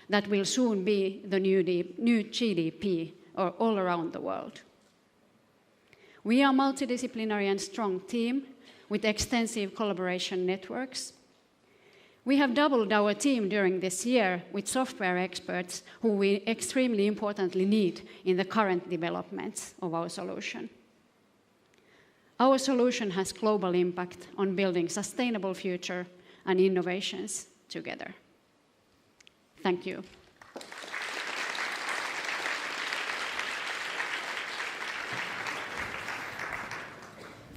that will soon be the new GDP all around the world. We are a multidisciplinary and strong team with extensive collaboration networks. We have doubled our team during this year with software experts who we extremely importantly need in the current developments of our solution. Our solution has global impact on building sustainable future and innovations together. Thank you.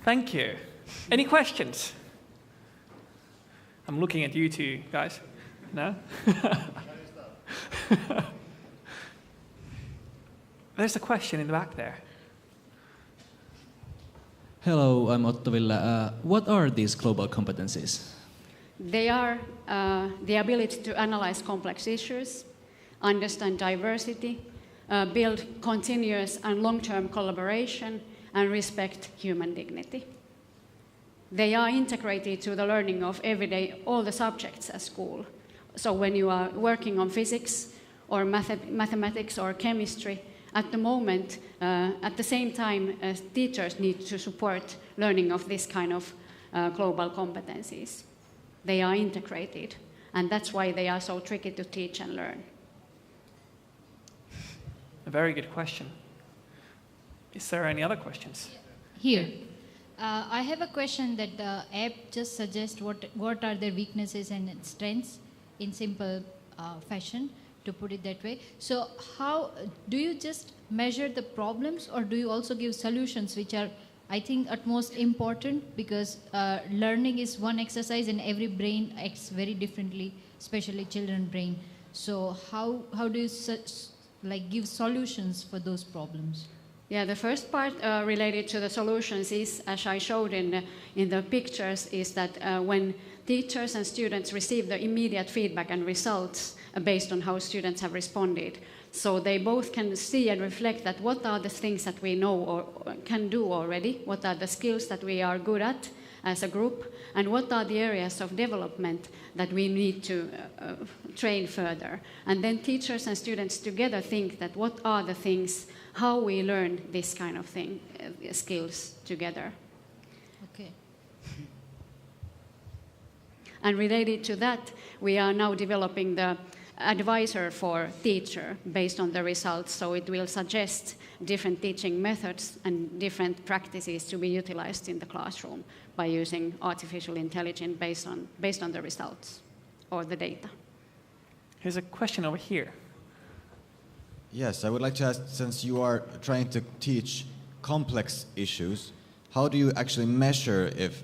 Thank you. Any questions? I'm looking at you two guys. No? There's a question in the back there. Hello, I'm Otto Ville. What are these global competencies? They are the ability to analyze complex issues, understand diversity, build continuous and long-term collaboration, and respect human dignity. They are integrated to the learning of everyday, all the subjects at school. So when you are working on physics or mathematics or chemistry, at the moment, at the same time, teachers need to support learning of this kind of global competencies. They are integrated, and that's why they are so tricky to teach and learn. A very good question. Is there any other questions? Here. I have a question that the app just suggests what are their weaknesses and strengths in simple fashion, to put it that way. So how do you just measure the problems, or do you also give solutions, which are, I think, at most important, because learning is one exercise and every brain acts very differently, especially children's brain. So how do you give solutions for those problems? Yeah, the first part related to the solutions is, as I showed in the pictures, is that when teachers and students receive the immediate feedback and results based on how students have responded, so they both can see and reflect that what are the things that we know or can do already, what are the skills that we are good at as a group, and what are the areas of development that we need to train further. And then teachers and students together think that what are the things, how we learn this kind of thing, skills together. Okay. And related to that, we are now developing the advisor for teacher based on the results, so it will suggest different teaching methods and different practices to be utilized in the classroom by using artificial intelligence based on the results or the data. Here's a question over here. Yes, I would like to ask, since you are trying to teach complex issues, how do you actually measure if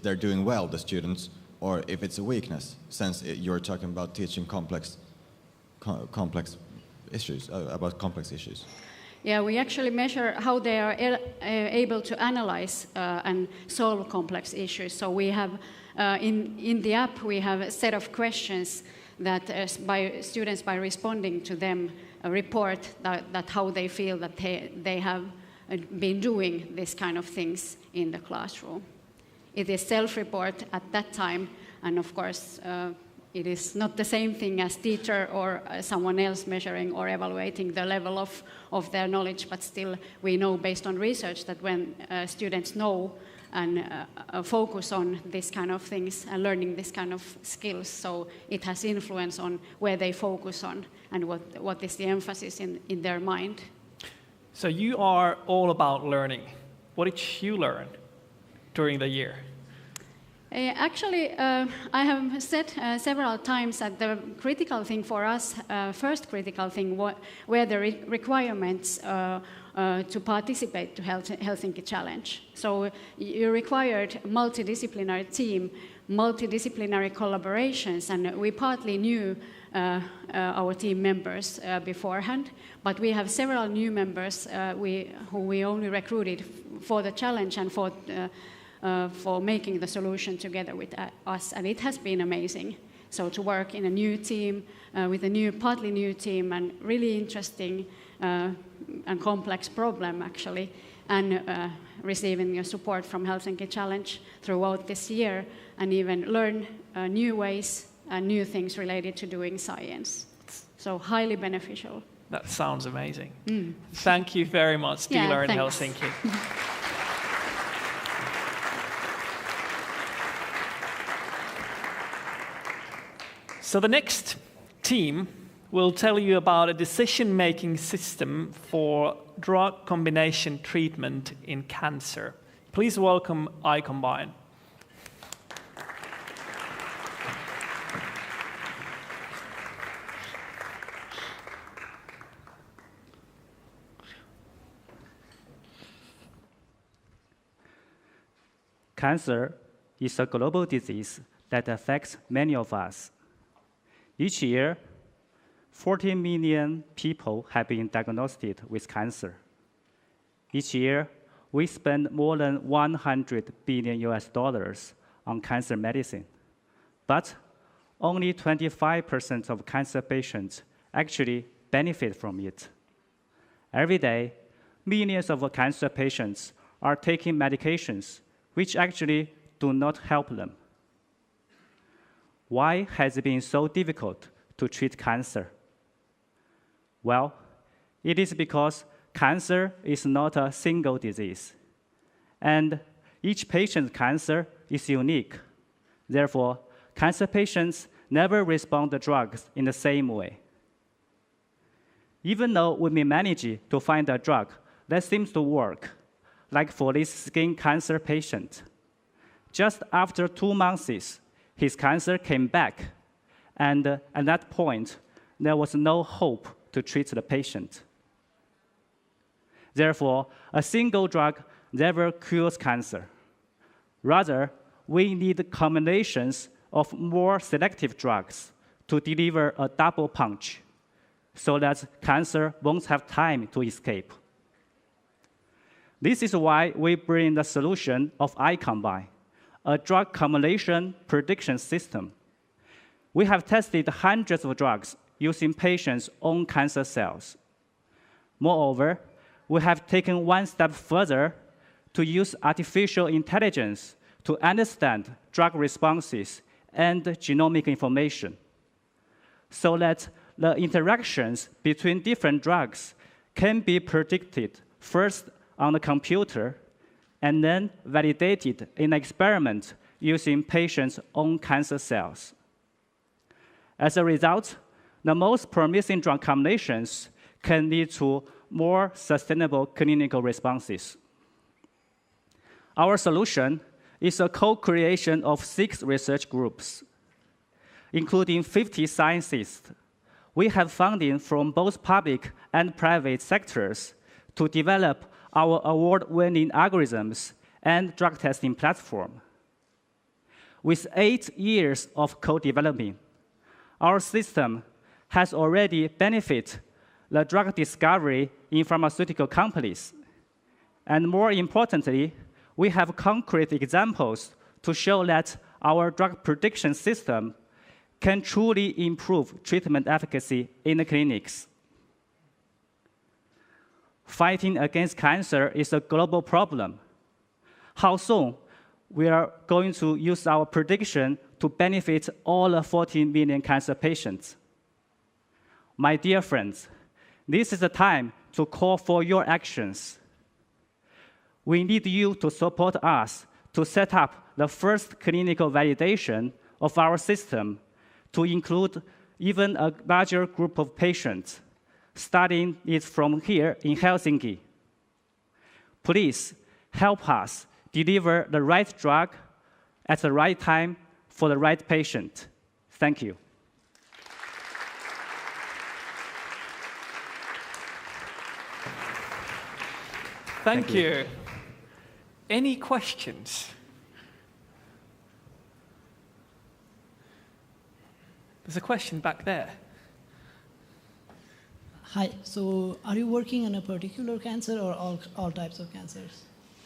they're doing well, the students, or if it's a weakness, since you're talking about teaching complex issues, about complex issues? Yeah, we actually measure how they are able to analyze and solve complex issues. So we have, in the app, we have a set of questions that students, by responding to them, report that how they feel that they have been doing this kind of things in the classroom. It is self-report at that time, and of course, it is not the same thing as teacher or someone else measuring or evaluating the level of their knowledge, but still we know based on research that when students know and focus on this kind of things and learning this kind of skills, so it has influence on where they focus on and what is the emphasis in their mind. So you are all about learning. What did you learn during the year? Actually, I have said several times that the critical thing for us, first critical thing, were the requirements to participate to Helsinki Challenge. So you required multidisciplinary team, multidisciplinary collaborations, and we partly knew our team members beforehand, but we have several new members who we only recruited for the challenge and for making the solution together with us, and it has been amazing. So to work in a new team, with a partly new team, and really interesting and complex problem actually, and receiving your support from Helsinki Challenge throughout this year, and even learn new ways and new things related to doing science. So highly beneficial. That sounds amazing. Thank you very much, Dealer in Helsinki. So the next team will tell you about a decision-making system for drug combination treatment in cancer. Please welcome iCombine. Cancer is a global disease that affects many of us. Each year, 40 million people have been diagnosed with cancer. Each year, we spend more than $100 billion on cancer medicine. But only 25% of cancer patients actually benefit from it. Every day, millions of cancer patients are taking medications which actually do not help them. Why has it been so difficult to treat cancer? Well, it is because cancer is not a single disease, and each patient's cancer is unique. Therefore, cancer patients never respond to drugs in the same way. Even though we may manage to find a drug that seems to work, like for this skin cancer patient, just after 2 months, his cancer came back, and at that point, there was no hope to treat the patient. Therefore, a single drug never cures cancer. Rather, we need combinations of more selective drugs to deliver a double punch, so that cancer won't have time to escape. This is why we bring the solution of iCombine, a drug combination prediction system. We have tested hundreds of drugs using patients' own cancer cells. Moreover, we have taken one step further to use artificial intelligence to understand drug responses and genomic information, so that the interactions between different drugs can be predicted first on the computer, and then validated in an experiment using patients' own cancer cells. As a result, the most promising drug combinations can lead to more sustainable clinical responses. Our solution is a co-creation of 6 research groups, including 50 scientists. We have funding from both public and private sectors to develop our award-winning algorithms and drug testing platform. With 8 years of co-development, our system has already benefited the drug discovery in pharmaceutical companies. And more importantly, we have concrete examples to show that our drug prediction system can truly improve treatment efficacy in the clinics. Fighting against cancer is a global problem. How soon we are going to use our prediction to benefit all 14 million cancer patients? My dear friends, this is the time to call for your actions. We need you to support us to set up the first clinical validation of our system to include even a larger group of patients, starting it from here in Helsinki. Please help us deliver the right drug at the right time for the right patient. Thank you. Thank you. Any questions? There's a question back there. Hi, so are you working on a particular cancer or all types of cancers?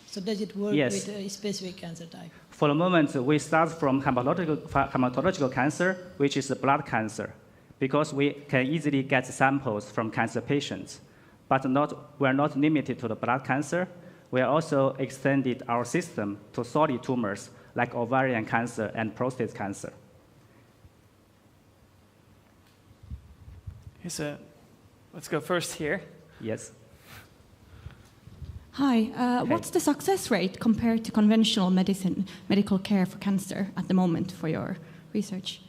So does it work Yes. with a specific cancer type? For the moment, we start from hematological cancer, which is a blood cancer, because we can easily get samples from cancer patients. But we're not limited to the blood cancer. We also extended our system to solid tumors like ovarian cancer and prostate cancer. Let's go first here. Yes. Hi, what's the success rate compared to conventional medical care for cancer at the moment for your research?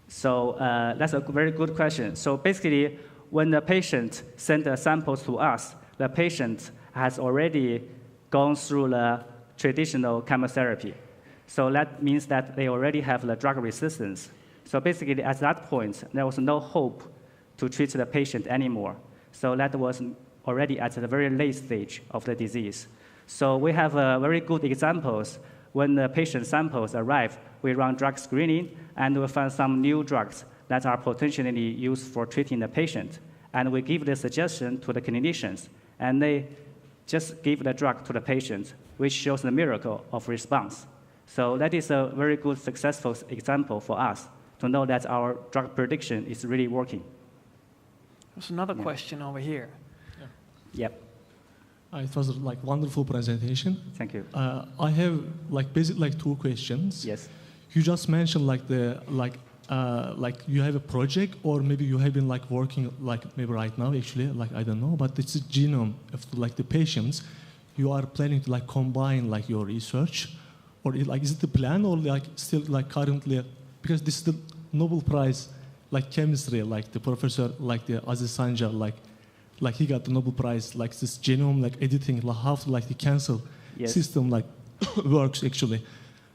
So that's a very good question. So basically, when the patient sends the samples to us, the patient has already gone through the traditional chemotherapy. So that means that they already have the drug resistance. So basically, at that point, there was no hope to treat the patient anymore. So that was already at the very late stage of the disease. So we have very good examples. When the patient samples arrive, we run drug screening, and we find some new drugs that are potentially used for treating the patient. And we give the suggestion to the clinicians, and they just give the drug to the patient, which shows the miracle of response. So that is a very good, successful example for us to know that our drug prediction is really working. There's another question over here. Yep. It was like wonderful presentation. Thank you. I have basically 2 questions. Yes. You just mentioned you have a project, or maybe you have been working maybe right now actually, I don't know, but it's a genome of the patients. You are planning to combine your research, or is it the plan, or still currently, because this is the Nobel Prize chemistry, the professor the Aziz Sancar, he got the Nobel Prize, this genome editing, how the cancer Yes. system works actually.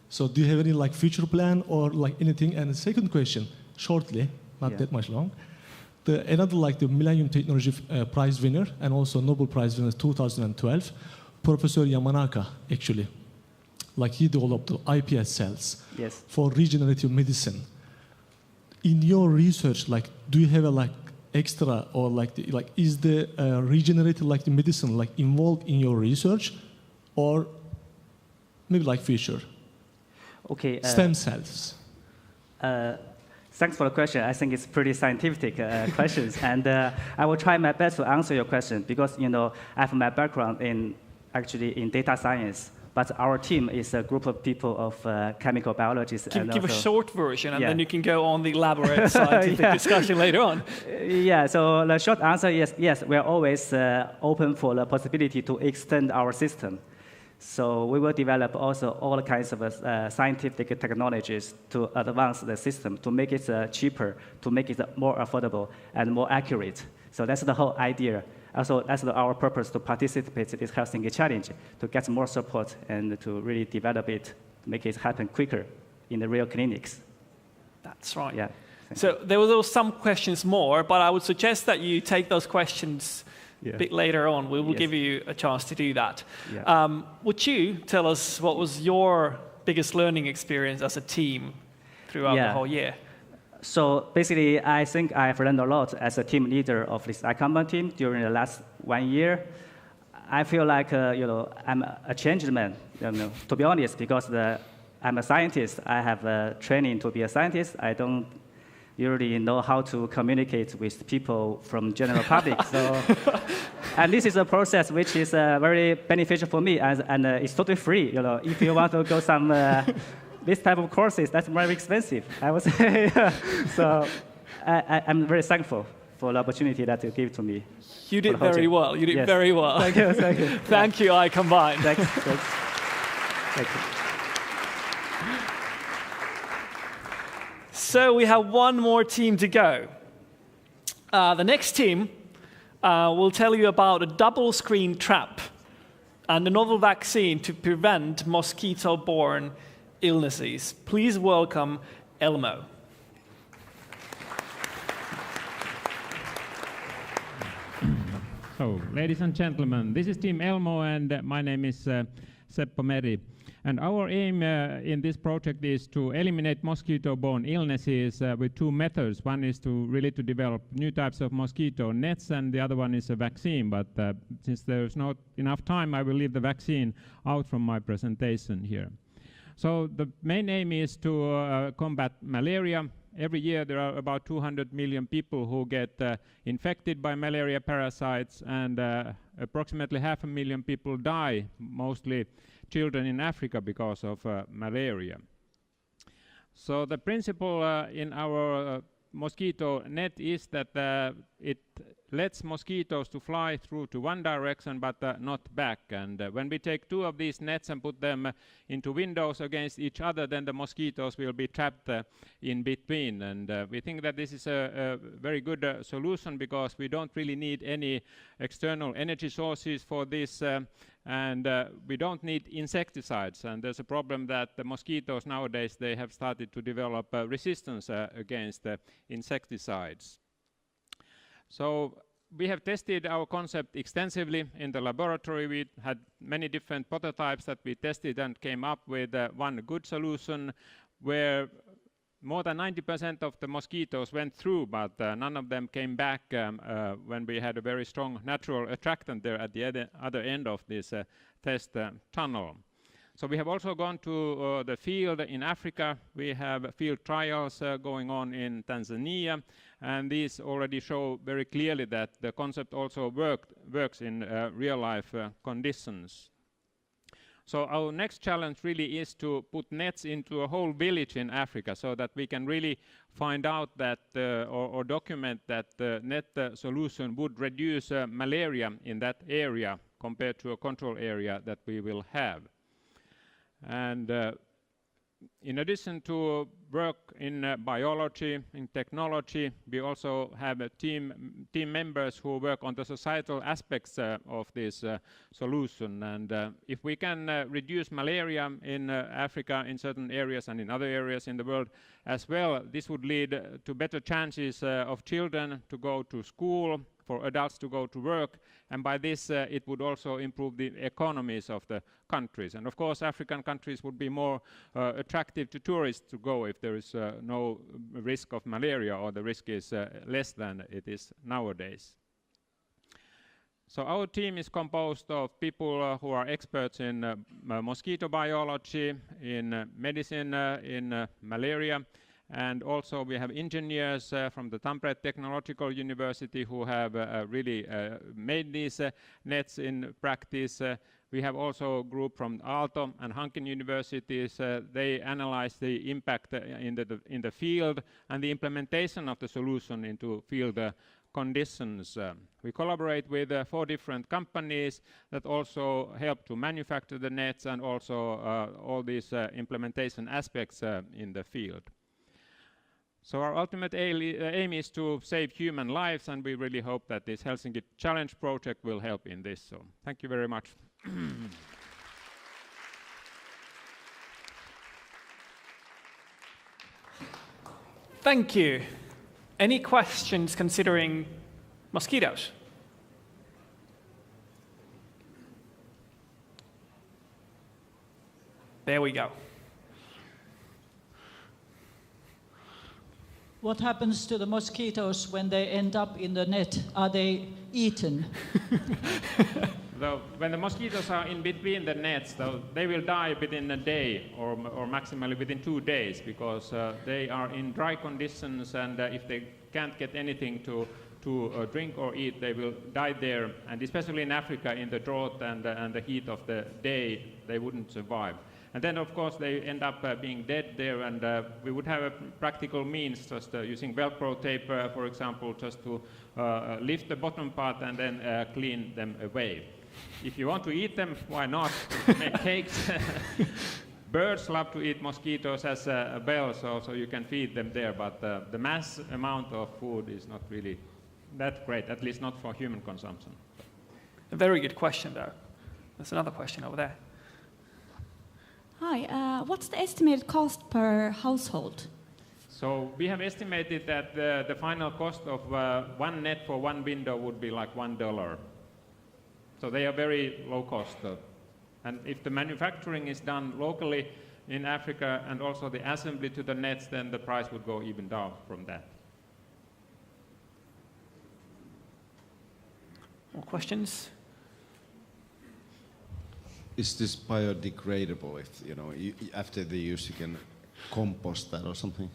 So do you have any future plan or anything? And the second question, shortly, not that much long, another the Millennium Technology Prize winner and also Nobel Prize winner 2012, Professor Yamanaka actually, he developed the iPS cells Yes. for regenerative medicine. In your research, do you have a extra or is the regenerative the medicine involved in your research, or maybe future? Okay. Stem cells. Thanks for the question. I think it's pretty scientific questions, and I will try my best to answer your question because I have my background in data science. But our team is a group of people of chemical biologists. Give a short version, and then you can go on the elaborate scientific discussion later on. So the short answer is yes, we are always open for the possibility to extend our system. So we will develop also all kinds of scientific technologies to advance the system, to make it cheaper, to make it more affordable and more accurate. So that's the whole idea. Also, that's our purpose to participate in this Helsinki Challenge, to get more support and to really develop it, to make it happen quicker in the real clinics. That's right. Yeah. So there were some questions more, but I would suggest that you take those questions a bit later on. We will give you a chance to do that. Yeah. Would you tell us what was your biggest learning experience as a team throughout the whole year? So basically, I think I've learned a lot as a team leader of this ICOMBA team during the last 1 year. I feel like I'm a changed man, to be honest, because I'm a scientist. I have training to be a scientist. I don't usually know how to communicate with people from general public. So, and this is a process which is very beneficial for me, and it's totally free. If you want to go some this type of courses, that's very expensive, I would say. So I'm very thankful for the opportunity that you gave to me. You did very well. You did very well. Thank you. Thank you. Thank you, iCombine. Thanks. Thank you. So we have one more team to go. The next team will tell you about a double screen trap and a novel vaccine to prevent mosquito-borne illnesses. Please welcome Elmo. So, ladies and gentlemen, this is Team Elmo, and my name is Seppo Meri. And our aim in this project is to eliminate mosquito-borne illnesses with two methods. One is to develop new types of mosquito nets, and the other one is a vaccine. But since there's not enough time, I will leave the vaccine out from my presentation here. So the main aim is to combat malaria. Every year there are about 200 million people who get infected by malaria parasites, and approximately 500,000 people die, mostly children in Africa, because of malaria. So the principle in our mosquito net is that it lets mosquitoes to fly through to one direction but not back. And when we take two of these nets and put them into windows against each other, then the mosquitoes will be trapped in between. And we think that this is a very good solution, because we don't really need any external energy sources for this, and we don't need insecticides. And there's a problem that the mosquitoes nowadays, they have started to develop resistance against insecticides. So we have tested our concept extensively in the laboratory. We had many different prototypes that we tested and came up with one good solution, where more than 90% of the mosquitoes went through, but none of them came back when we had a very strong natural attractant there at the other end of this test tunnel. So we have also gone to the field in Africa. We have field trials going on in Tanzania, and these already show very clearly that the concept also works in real-life conditions. So our next challenge really is to put nets into a whole village in Africa, so that we can really find out that or document that the net solution would reduce malaria in that area compared to a control area that we will have. And in addition to work in biology, in technology, we also have team members who work on the societal aspects of this solution. And if we can reduce malaria in Africa in certain areas and in other areas in the world as well, this would lead to better chances of children to go to school, for adults to go to work, and by this it would also improve the economies of the countries. And of course, African countries would be more attractive to tourists to go if there is no risk of malaria, or the risk is less than it is nowadays. So our team is composed of people who are experts in mosquito biology, in medicine, in malaria, and also we have engineers from the Tampere Technological University who have really made these nets in practice. We have also a group from Aalto and Hanken universities. They analyze the impact in the field and the implementation of the solution into field conditions. We collaborate with 4 different companies that also help to manufacture the nets and also all these implementation aspects in the field. So our ultimate aim is to save human lives, and we really hope that this Helsinki Challenge project will help in this. So thank you very much. Thank you. Any questions considering mosquitoes? There we go. What happens to the mosquitoes when they end up in the net? Are they eaten? When the mosquitoes are in between the nets, they will die within a day or maximally within 2 days, because they are in dry conditions, and if they can't get anything to drink or eat, they will die there. And especially in Africa, in the drought and the heat of the day, they wouldn't survive. And then, of course, they end up being dead there, and we would have a practical means, just using Velcro tape, for example, just to lift the bottom part and then clean them away. If you want to eat them, why not? Make cakes. Birds love to eat mosquitoes as well, so you can feed them there, but the mass amount of food is not really that great, at least not for human consumption. A very good question, though. There's another question over there. Hi, what's the estimated cost per household? So we have estimated that the final cost of one net for one window would be like $1. So they are very low cost. And if the manufacturing is done locally in Africa and also the assembly to the nets, then the price would go even down from that. More questions? Is this biodegradable? If after the use, you can compost that or something?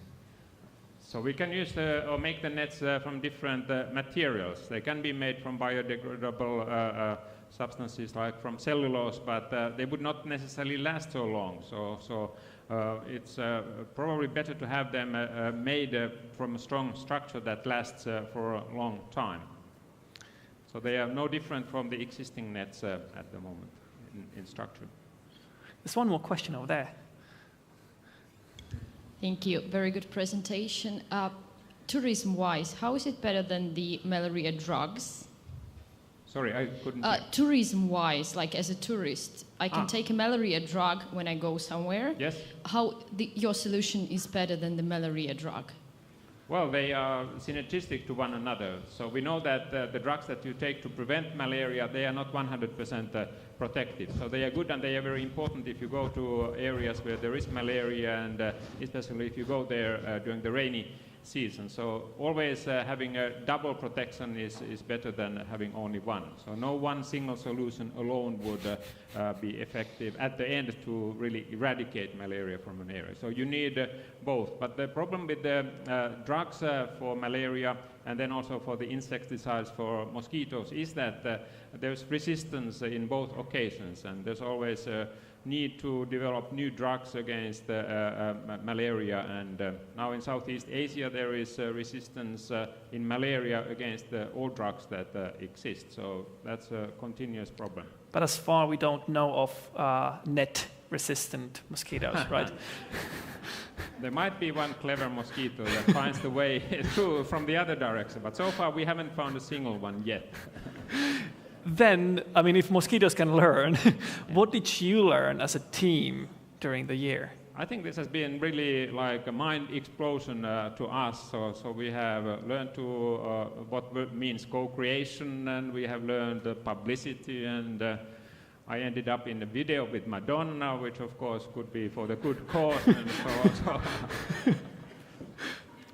So we can use or make the nets from different materials. They can be made from biodegradable substances like from cellulose, but they would not necessarily last so long. So it's probably better to have them made from a strong structure that lasts for a long time. So they are no different from the existing nets at the moment in structure. There's one more question over there. Thank you. Very good presentation. Tourism-wise, how is it better than the malaria drugs? Sorry, I couldn't... Tourism-wise, like as a tourist, I can take a malaria drug when I go somewhere. Yes. How your solution is better than the malaria drug? Well, they are synergistic to one another. So we know that the drugs that you take to prevent malaria, they are not 100% protective. So they are good, and they are very important if you go to areas where there is malaria, and especially if you go there during the rainy season. So always having a double protection is better than having only one. So no one single solution alone would be effective at the end to really eradicate malaria from an area. So you need both. But the problem with the drugs for malaria and then also for the insecticides for mosquitoes is that there's resistance in both occasions, and there's always a need to develop new drugs against malaria, and now in Southeast Asia there is resistance in malaria against the old drugs that exist, so that's a continuous problem. But as far we don't know of net-resistant mosquitoes, right? There might be one clever mosquito that finds the way through from the other direction, but so far we haven't found a single one yet. Then, I mean, if mosquitoes can learn, what did you learn as a team during the year? I think this has been really like a mind explosion to us. So we have learned to what means co-creation, and we have learned publicity, and I ended up in a video with Madonna, which of course could be for the good cause, and so on. So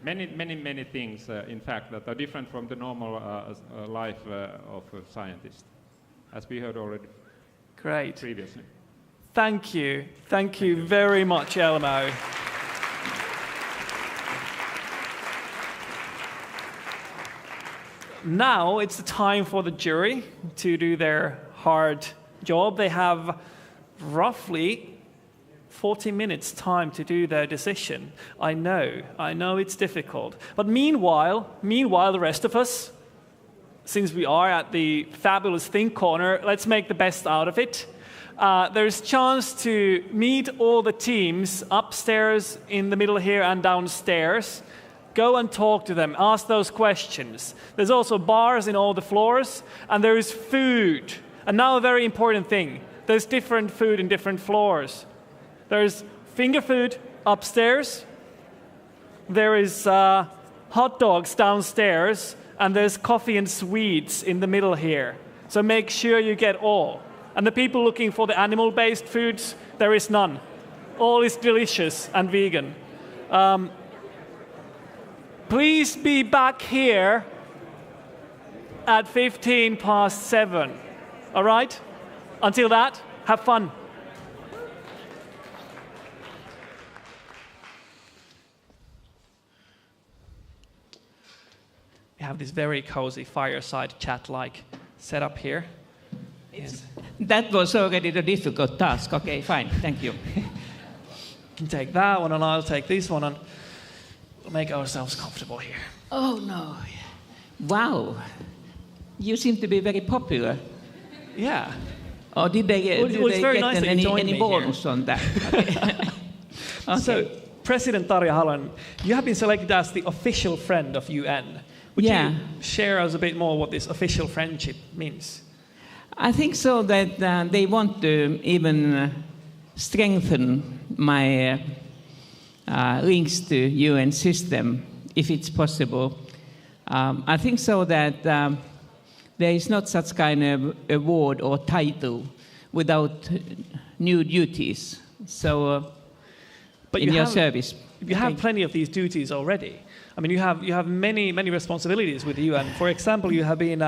many things, in fact, that are different from the normal life of a scientist, as we heard already. Great. Previously. Thank you. Thank you very much, Elmo. Now it's the time for the jury to do their hard job. They have roughly 40 minutes time to do their decision. I know it's difficult. But meanwhile, the rest of us, since we are at the fabulous Think Corner, let's make the best out of it. There's a chance to meet all the teams upstairs, in the middle here, and downstairs. Go and talk to them, ask those questions. There's also bars in all the floors, and there is food. And now a very important thing, there's different food in different floors. There's finger food upstairs, there is hot dogs downstairs, and there's coffee and sweets in the middle here. So make sure you get all. And the people looking for the animal-based foods, there is none. All is delicious and vegan. Please be back here at 7:15. All right? Until that, have fun. We have this very cozy fireside chat-like setup here. Yes. That was already the difficult task. Okay, fine. Thank you. You can take that one, and I'll take this one, and we'll make ourselves comfortable here. Oh, no. Wow. You seem to be very popular. Yeah. Or did they get any bonus on that? Okay. Okay. So, President Tarja Halonen, you have been selected as the official friend of UN. Would you share us a bit more what this official friendship means? I think so that they want to even strengthen my links to UN system, if it's possible. I think so that there is not such kind of award or title without new duties. So, but in your service. You have plenty of these duties already. I mean, you have many responsibilities with the UN. For example, you have been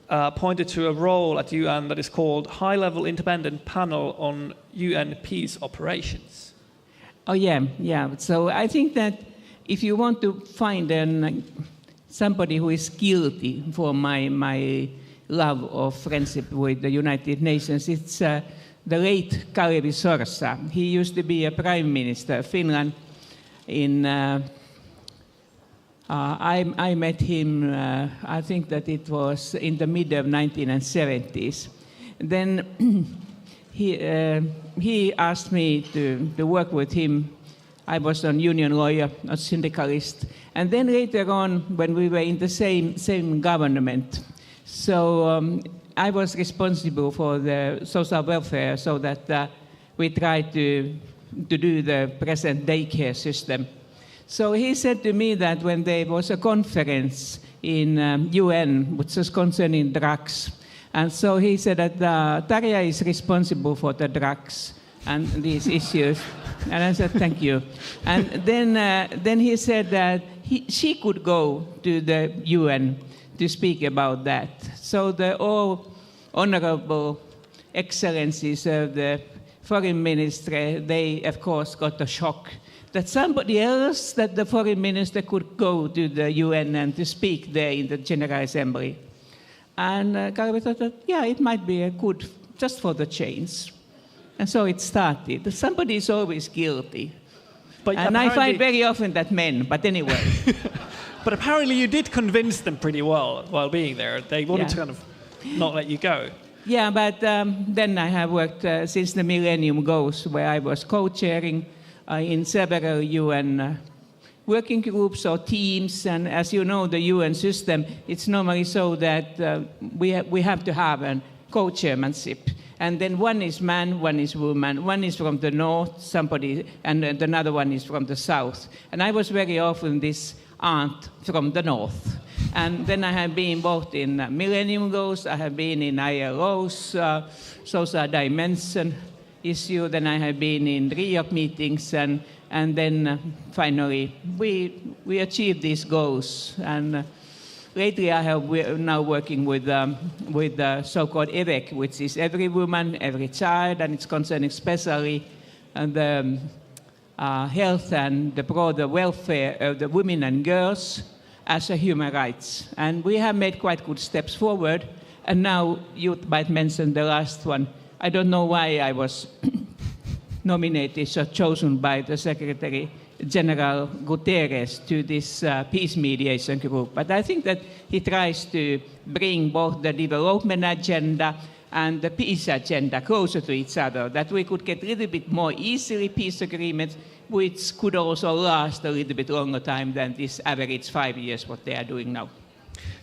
appointed to a role at UN that is called High-Level Independent Panel on UN Peace Operations. Oh yeah. So I think that if you want to find somebody who is guilty for my love of friendship with the United Nations, it's the late Kalevi Sorsa. He used to be a prime minister of Finland. I met him, I think that it was in the mid of 1970s. Then he asked me to work with him. I was a union lawyer, a syndicalist. And then later on, when we were in the same government, so I was responsible for the social welfare, so that we tried to do the present daycare system. So he said to me that when there was a conference in UN, which was concerning drugs, and so he said that Tarja is responsible for the drugs and these issues. And I said, thank you. And then he said that she could go to the UN to speak about that. So the all honorable excellencies of the foreign ministry, they, of course, got a shock that somebody else, that the foreign minister could go to the UN and to speak there in the General Assembly. And Kalevi thought that, yeah, it might be a good, just for the change. And so it started. Somebody is always guilty. And I find very often that men, but anyway. But apparently you did convince them pretty well while being there. They wanted to kind of not let you go. Yeah, but then I have worked since the Millennium Goals, where I was co-chairing in several UN working groups or teams. And as you know, the UN system, it's normally so that we have to have a co-chairmanship. And then one is man, one is woman, one is from the north, somebody, and another one is from the south. And I was very often this aunt from the north. And then I have been both in Millennium Goals, I have been in ILO's social dimension issue, then I have been in Rio meetings, and then finally we achieved these goals. And lately I have now working with the so-called EVEC, which is every woman, every child, and it's concerning especially the health and the broader welfare of the women and girls as a human rights. And we have made quite good steps forward. And now you might mention the last one. I don't know why I was nominated or chosen by the Secretary General Guterres to this peace mediation group. But I think that he tries to bring both the development agenda and the peace agenda closer to each other, that we could get a little bit more easily peace agreements, which could also last a little bit longer time than this average 5 years, what they are doing now.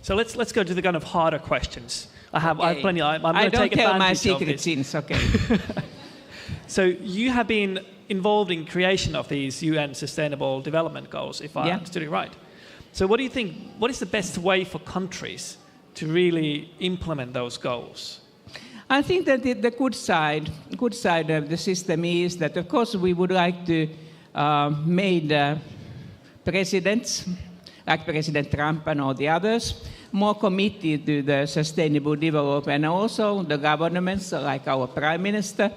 So let's go to the kind of harder questions. I have plenty. I'm going I to take don't tell my advantage of secret this. sins, okay. So you have been involved in creation of these UN Sustainable Development Goals, if I understood it right. So what do you think, what is the best way for countries to really implement those goals? I think that the good side of the system is that, of course, we would like to make presidents, like President Trump and all the others, more committed to the sustainable development, and also the governments, like our Prime Minister.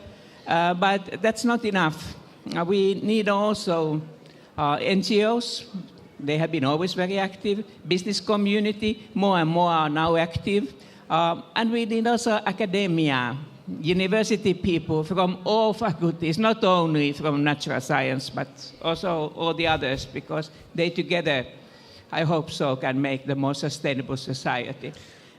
But that's not enough. We need also NGOs. They have been always very active. Business community, more and more are now active. And we need also academia, university people from all faculties, not only from natural science, but also all the others, because they together, I hope so, can make the more sustainable society.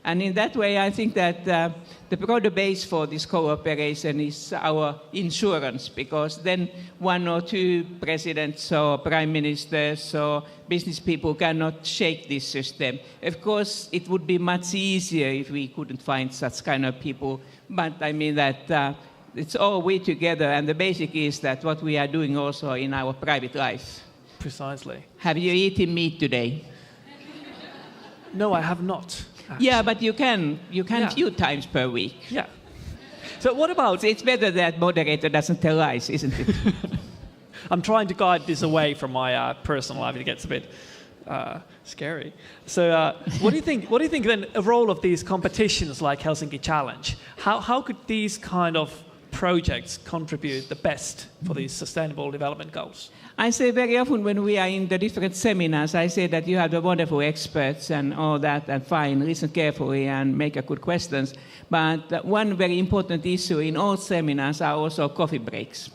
And in that way, I think that the broader base for this cooperation is our insurance, because then one or two presidents or prime ministers or business people cannot shake this system. Of course, it would be much easier if we couldn't find such kind of people, but I mean that it's all we together, and the basic is that what we are doing also in our private life. Precisely. Have you eaten meat today? No, I have not. Actually. Yeah, but you can few times per week. Yeah. So what about... It's better that moderator doesn't tell lies, isn't it? I'm trying to guide this away from my personal life. It gets a bit scary. So what do you think? What do you think then a role of these competitions like Helsinki Challenge? How could these kind of projects contribute the best for these sustainable development goals? I say very often when we are in the different seminars, I say that you have the wonderful experts and all that, and fine, listen carefully and make a good questions. But one very important issue in all seminars are also coffee breaks.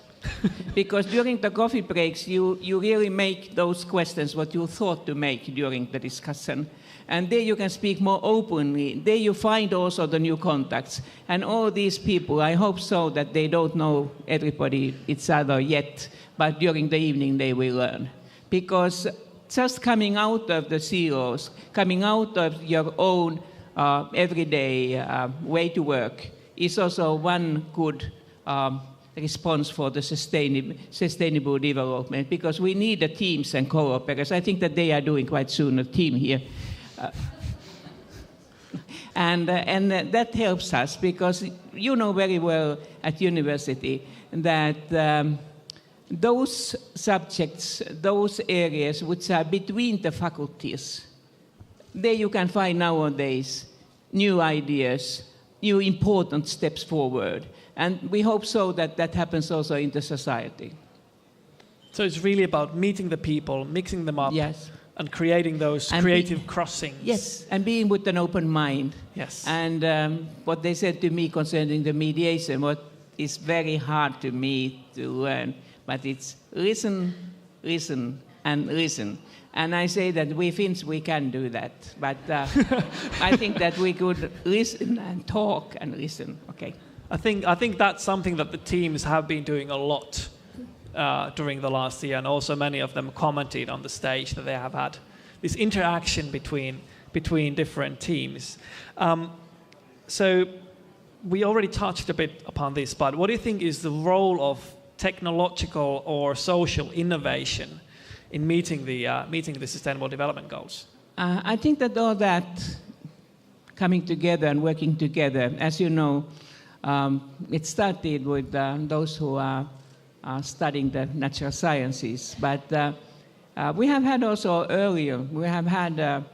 Because during the coffee breaks, you really make those questions what you thought to make during the discussion. And there you can speak more openly. There you find also the new contacts. And all these people, I hope so that they don't know everybody, each other yet, but during the evening they will learn. Because just coming out of the zeros, coming out of your own everyday way to work is also one good response for the sustainable development, because we need the teams and co-operators. I think that they are doing quite soon a team here. And that helps us, because you know very well at university that those subjects, those areas which are between the faculties, there you can find nowadays new ideas, new important steps forward. And we hope so that that happens also in the society. So it's really about meeting the people, mixing them up, yes, and creating those creative crossings. Yes, and being with an open mind. Yes. And what they said to me concerning the mediation, what is very hard to me to learn, but it's listen, listen, and listen. And I say that we Finns, we can do that. But I think that we could listen and talk and listen. Okay. I think that's something that the teams have been doing a lot during the last year, and also many of them commented on the stage that they have had this interaction between different teams. So we already touched a bit upon this, but what do you think is the role of technological or social innovation in meeting the Sustainable Development Goals? I think that all that coming together and working together, as you know, it started with those who are studying the natural sciences, but we have had also earlier, we have had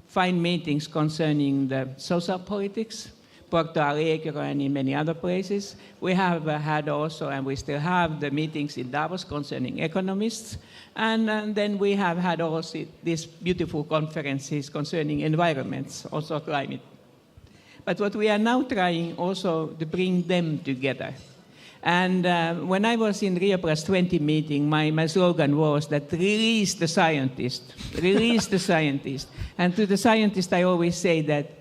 fine meetings concerning the social politics, Porto Alegre and in many other places. We have had also, and we still have, the meetings in Davos concerning economists, and then we have had also these beautiful conferences concerning environments, also climate. But what we are now trying also to bring them together. And when I was in Rio +20 meeting, my slogan was that release the scientist, release the scientist. And to the scientist, I always say that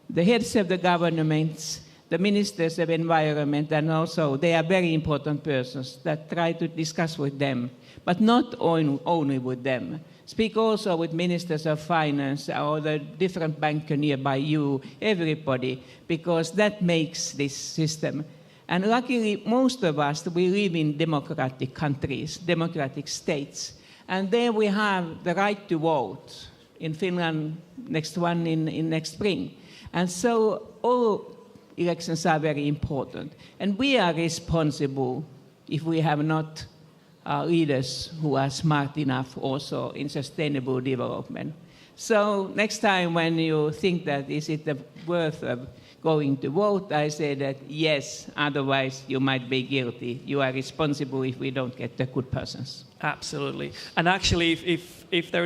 the heads of the governments, the ministers of environment, and also they are very important persons that try to discuss with them, but not only with them. Speak also with ministers of finance or the different banker nearby you, everybody, because that makes this system. And luckily, most of us, we live in democratic countries, democratic states. And there we have the right to vote. In Finland, next one in next spring. And so all elections are very important. And we are responsible if we have not leaders who are smart enough also in sustainable development. So next time when you think that is it worth of going to vote, I say that yes, otherwise you might be guilty. You are responsible if we don't get the good persons. Absolutely. And actually, if there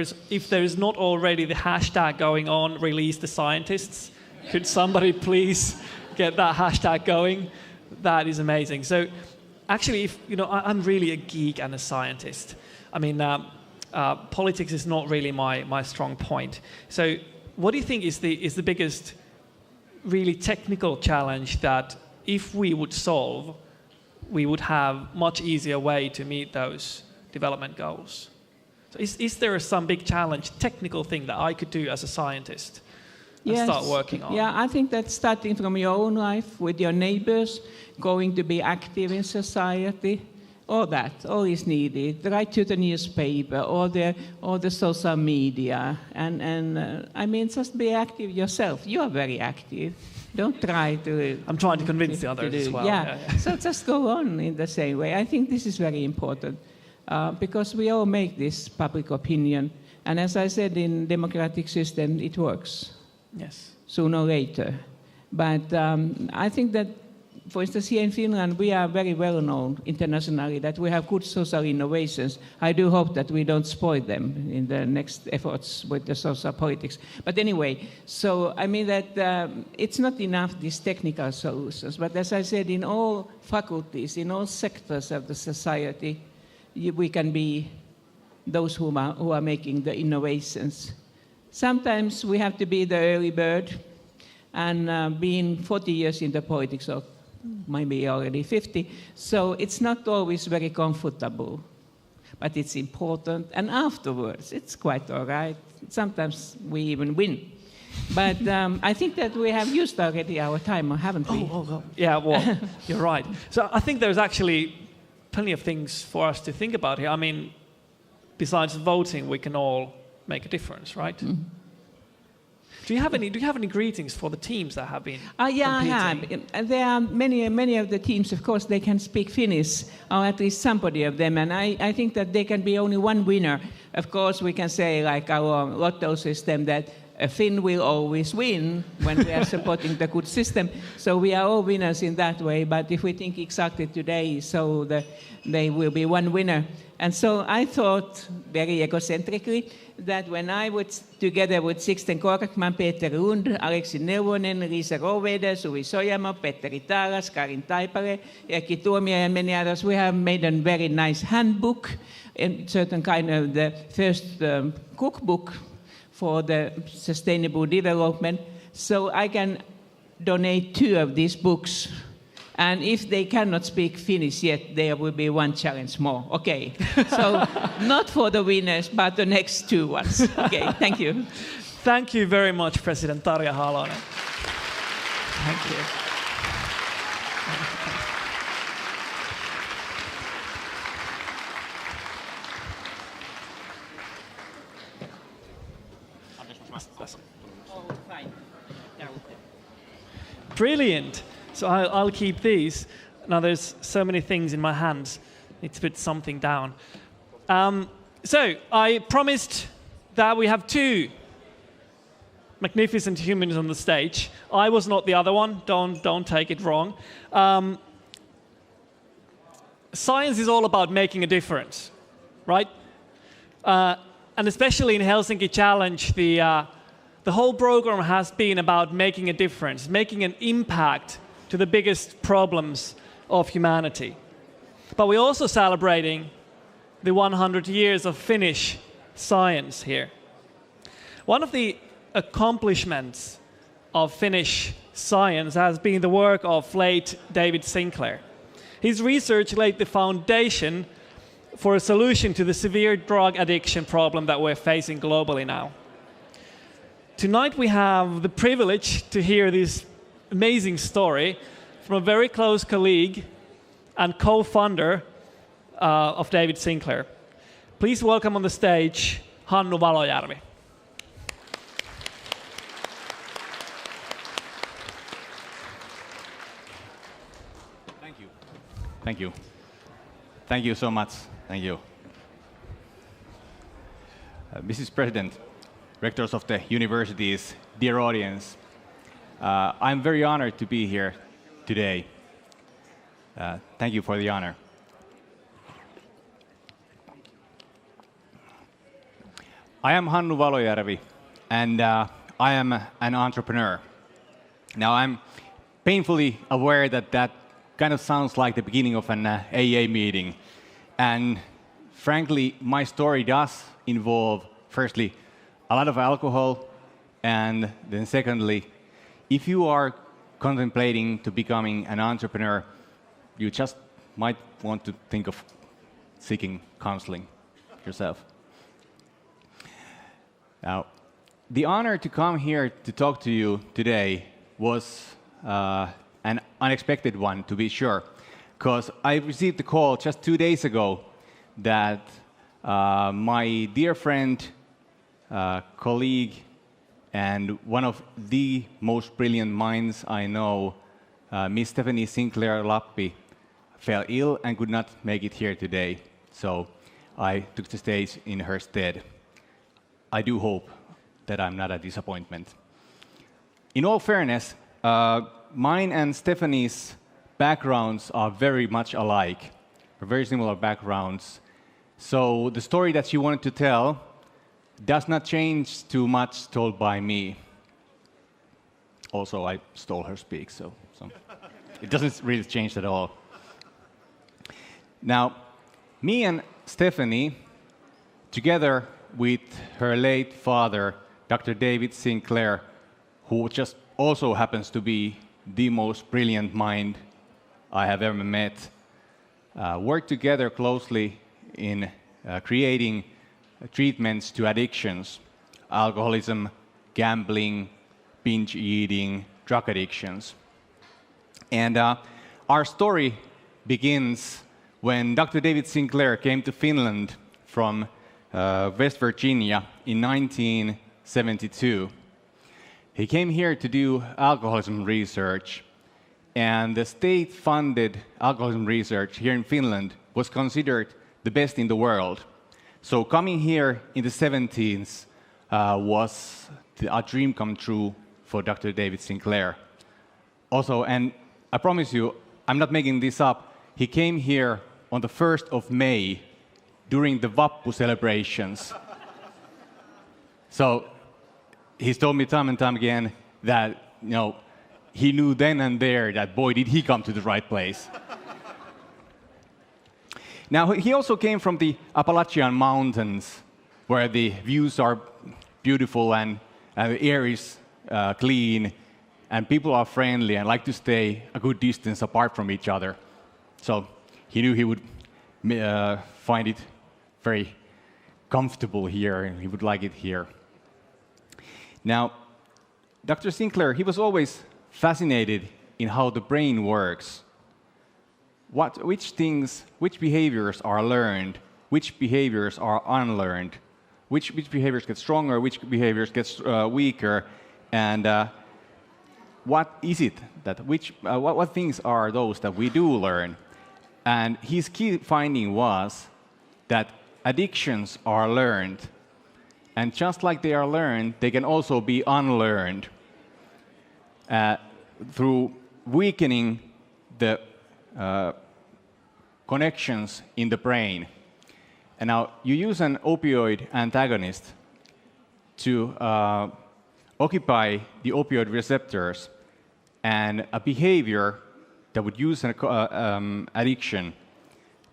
is not already the hashtag going on, release the scientists, could somebody please get that hashtag going? That is amazing. So actually, I'm really a geek and a scientist. I mean, politics is not really my strong point. So what do you think is the biggest really technical challenge that if we would solve, we would have much easier way to meet those development goals? So is there some big challenge, technical thing that I could do as a scientist and start working on? Yeah, I think that starting from your own life with your neighbors, going to be active in society, all is needed. Write to the newspaper or the social media, and I mean, just be active yourself. You are very active. Don't try to. I'm trying to convince the others as well. Yeah. So just go on in the same way. I think this is very important because we all make this public opinion, and as I said, in democratic system, it works. Yes. Sooner or later, but I think that. For instance, here in Finland, we are very well known internationally that we have good social innovations. I do hope that we don't spoil them in the next efforts with the social politics. But anyway, so I mean that it's not enough these technical solutions. But as I said, in all faculties, in all sectors of the society, we can be those who are making the innovations. Sometimes we have to be the early bird, and being 40 years in the politics, or maybe already 50, so it's not always very comfortable, but it's important, and afterwards it's quite all right. Sometimes we even win. But I think that we have used already our time, haven't we? Yeah, well, you're right. So I think there's actually plenty of things for us to think about here. I mean, besides voting, we can all make a difference, right? Mm-hmm. Do you have any greetings for the teams that have been Yeah, competing? I have. There are many of the teams, of course, they can speak Finnish, or at least somebody of them, and I think that there can be only one winner. Of course, we can say, like our lotto system, that a Finn will always win when we are supporting the good system. So we are all winners in that way, but if we think exactly today, so there will be one winner. And so I thought, very egocentrically, that when I was together with Sixten Korkman, Peter Lund, Aleksi Neuvonen, Riisa Roveda, Suvi Sojamo, Petteri Taalas, Karin Taipale, Erkki Tuomio, and many others, we have made a very nice handbook, and certain kind of the first cookbook for the sustainable development. So I can donate 2 of these books. And if they cannot speak Finnish yet, there will be one challenge more. Okay. So not for the winners, but the next 2 ones. Okay, thank you. Thank you very much, President Tarja Halonen. Thank you. Brilliant. So I'll keep these. Now there's so many things in my hands. Need to put something down. So I promised that we have 2 magnificent humans on the stage. I was not the other one. Don't take it wrong. Science is all about making a difference, right? And especially in Helsinki Challenge, the whole program has been about making a difference, making an impact to the biggest problems of humanity. but we're also celebrating the 100 years of Finnish science here. One of the accomplishments of Finnish science has been the work of late David Sinclair. His research laid the foundation for a solution to the severe drug addiction problem that we're facing globally now. Tonight we have the privilege to hear this amazing story from a very close colleague and co-founder of David Sinclair. Please welcome on the stage Hannu Valojärvi. Thank you. Thank you. Thank you so much. Thank you. Mrs. President, rectors of the universities, dear audience, I'm very honored to be here today. Thank you for the honor. I am Hannu Valojärvi, and I am an entrepreneur. Now, I'm painfully aware that that kind of sounds like the beginning of an AA meeting. And frankly, my story does involve, firstly, a lot of alcohol, and then secondly, if you are contemplating to becoming an entrepreneur, you just might want to think of seeking counseling yourself. Now, the honor to come here to talk to you today was an unexpected one, to be sure, because I received a call just 2 days ago that my dear friend, colleague, and one of the most brilliant minds I know, Miss Stephanie Sinclair Lappi, fell ill and could not make it here today. So I took the stage in her stead. I do hope that I'm not a disappointment. In all fairness, mine and Stephanie's backgrounds are very much alike, very similar backgrounds. So the story that she wanted to tell does not change too much told by me. Also, I stole her speak, so it doesn't really change at all. Now, me and Stephanie, together with her late father, Dr. David Sinclair, who just also happens to be the most brilliant mind I have ever met, worked together closely in creating treatments to addictions, alcoholism, gambling, binge eating, drug addictions. And our story begins when Dr. David Sinclair came to Finland from West Virginia in 1972. He came here to do alcoholism research, and the state-funded alcoholism research here in Finland was considered the best in the world. So coming here in the 70s was a dream come true for Dr. David Sinclair. Also, and I promise you, I'm not making this up, he came here on the 1st of May during the Vappu celebrations. So he's told me time and time again that, he knew then and there that, boy, did he come to the right place. Now, he also came from the Appalachian Mountains, where the views are beautiful and the air is clean, and people are friendly and like to stay a good distance apart from each other. So he knew he would find it very comfortable here, and he would like it here. Now, Dr. Sinclair, he was always fascinated in how the brain works. Which behaviors are learned, which behaviors are unlearned, which behaviors get stronger, which behaviors get weaker, and what is it that what things are those that we do learn? And his key finding was that addictions are learned, and just like they are learned, they can also be unlearned through weakening the connections in the brain. And now you use an opioid antagonist to occupy the opioid receptors, and a behavior that would use an addiction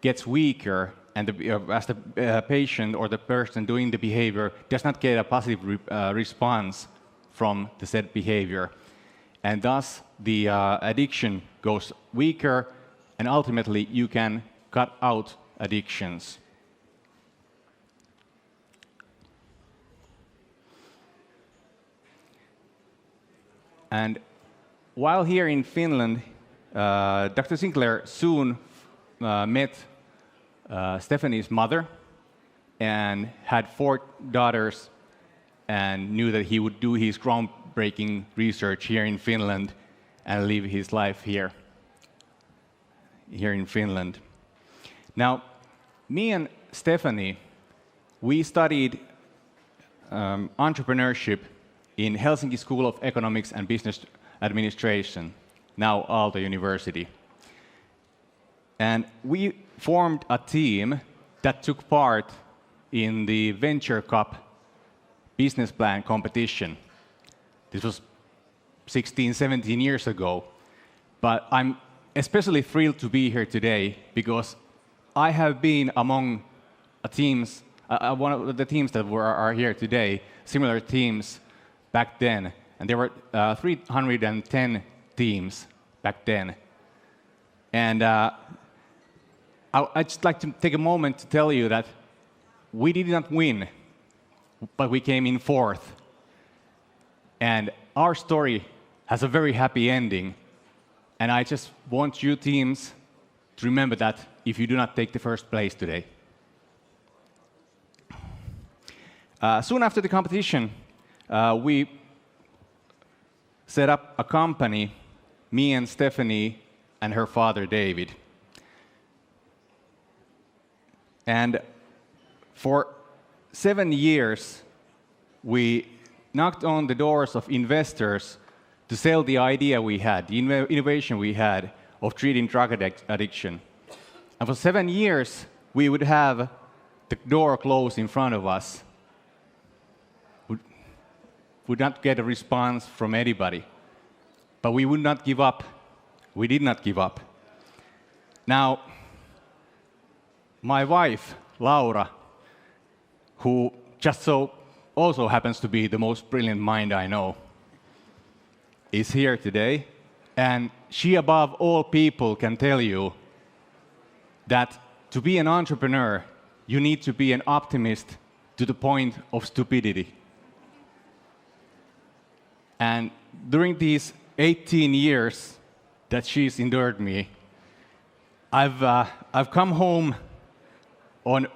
gets weaker and as the patient or the person doing the behavior does not get a positive response from the said behavior. And thus, the addiction goes weaker, and ultimately, you can cut out addictions. And while here in Finland, Dr. Sinclair soon met Stephanie's mother and had 4 daughters and knew that he would do his groundbreaking research here in Finland and live his life here in Finland. Now, me and Stephanie, we studied entrepreneurship in Helsinki School of Economics and Business Administration, now Aalto University. And we formed a team that took part in the Venture Cup business plan competition. This was 16, 17 years ago. But I'm especially thrilled to be here today because I have been among teams, one of the teams that are here today, similar teams back then. And there were 310 teams back then. And I'd just like to take a moment to tell you that we did not win, but we came in 4th. And our story has a very happy ending. And I just want you teams to remember that if you do not take the 1st place today. Soon after the competition, we set up a company, me and Stephanie and her father, David. And for 7 years, we knocked on the doors of investors to sell the idea we had, the innovation we had of treating drug addiction. And for 7 years, we would have the door closed in front of us. Would not get a response from anybody. But we would not give up. We did not give up. Now, my wife, Laura, who just so also happens to be the most brilliant mind I know, is here today. And she, above all people, can tell you that to be an entrepreneur, you need to be an optimist to the point of stupidity. And during these 18 years that she's endured me, I've come home on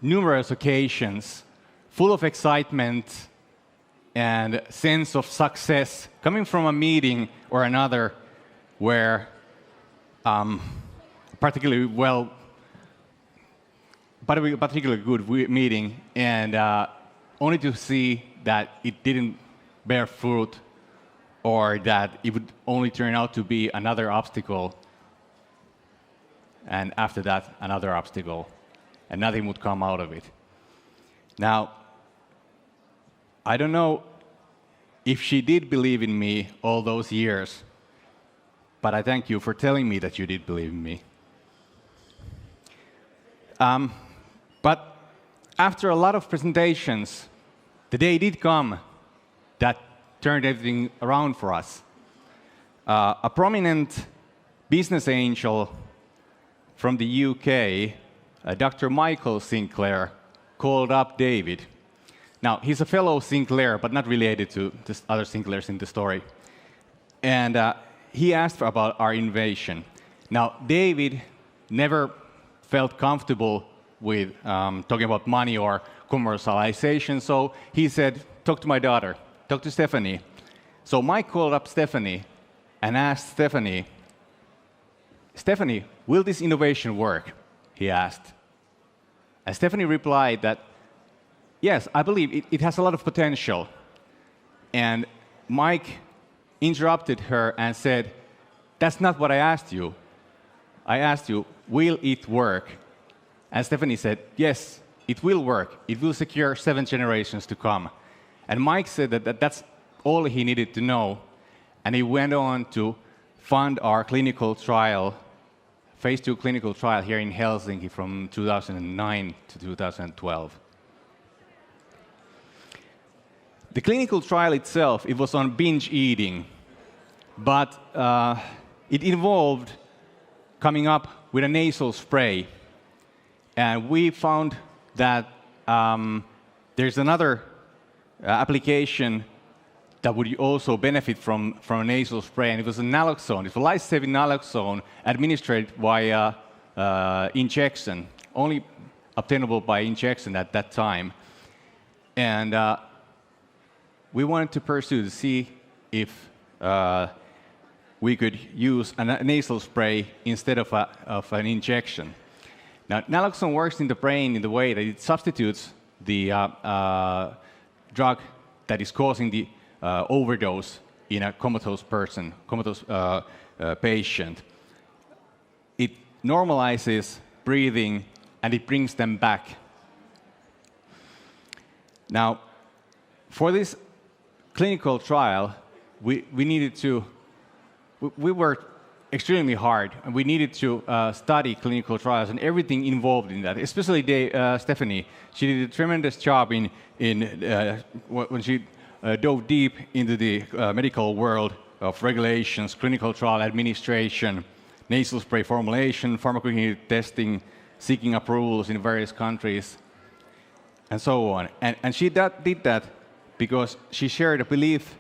numerous occasions, full of excitement and sense of success, coming from a meeting or another where particularly good meeting, and only to see that it didn't bear fruit, or that it would only turn out to be another obstacle, and after that, another obstacle, and nothing would come out of it. Now, I don't know if she did believe in me all those years, but I thank you for telling me that you did believe in me. But after a lot of presentations, the day did come that turned everything around for us. A prominent business angel from the UK, Dr. Michael Sinclair, called up David. Now, he's a fellow Sinclair, but not related to the other Sinclairs in the story. And he asked about our innovation. Now, David never felt comfortable with talking about money or commercialization, so he said, talk to my daughter, talk to Stephanie. So Mike called up Stephanie and asked Stephanie, will this innovation work? He asked. And Stephanie replied that, yes, I believe it has a lot of potential. And Mike interrupted her and said, that's not what I asked you. I asked you, will it work? And Stephanie said, yes, it will work. It will secure 7 generations to come. And Mike said that that's all he needed to know. And he went on to fund our clinical trial phase 2 clinical trial here in Helsinki from 2009 to 2012. The clinical trial itself, it was on binge eating, but it involved coming up with a nasal spray. And we found that there's another application that would also benefit from a nasal spray, and it was a naloxone. It's a life-saving naloxone administered via injection, only obtainable by injection at that time. And we wanted to pursue to see if we could use a nasal spray instead of an injection. Now, naloxone works in the brain in the way that it substitutes the drug that is causing the overdose in a comatose patient. It normalizes breathing and it brings them back. Now, for this clinical trial, we worked extremely hard, and we needed to study clinical trials and everything involved in that. Especially Stephanie, she did a tremendous job when she dove deep into the medical world of regulations, clinical trial administration, nasal spray formulation, pharmacokinetic testing, seeking approvals in various countries, and so on. And she did that because she shared a belief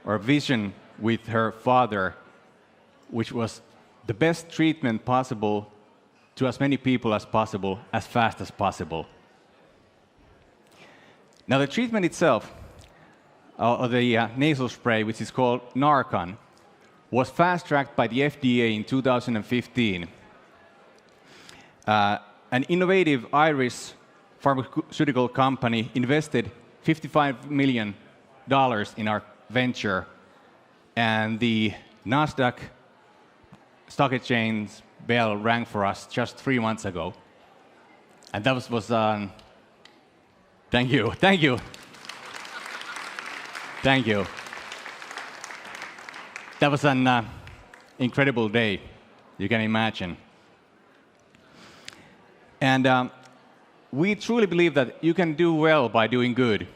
or a vision with her father, which was the best treatment possible to as many people as possible, as fast as possible. Now, the treatment itself, of the nasal spray, which is called Narcan, was fast-tracked by the FDA in 2015. An innovative Irish pharmaceutical company invested $55 million in our venture, and the Nasdaq stock exchange bell rang for us just 3 months ago. And that was thank you. That was an incredible day, you can imagine. And we truly believe that you can do well by doing good.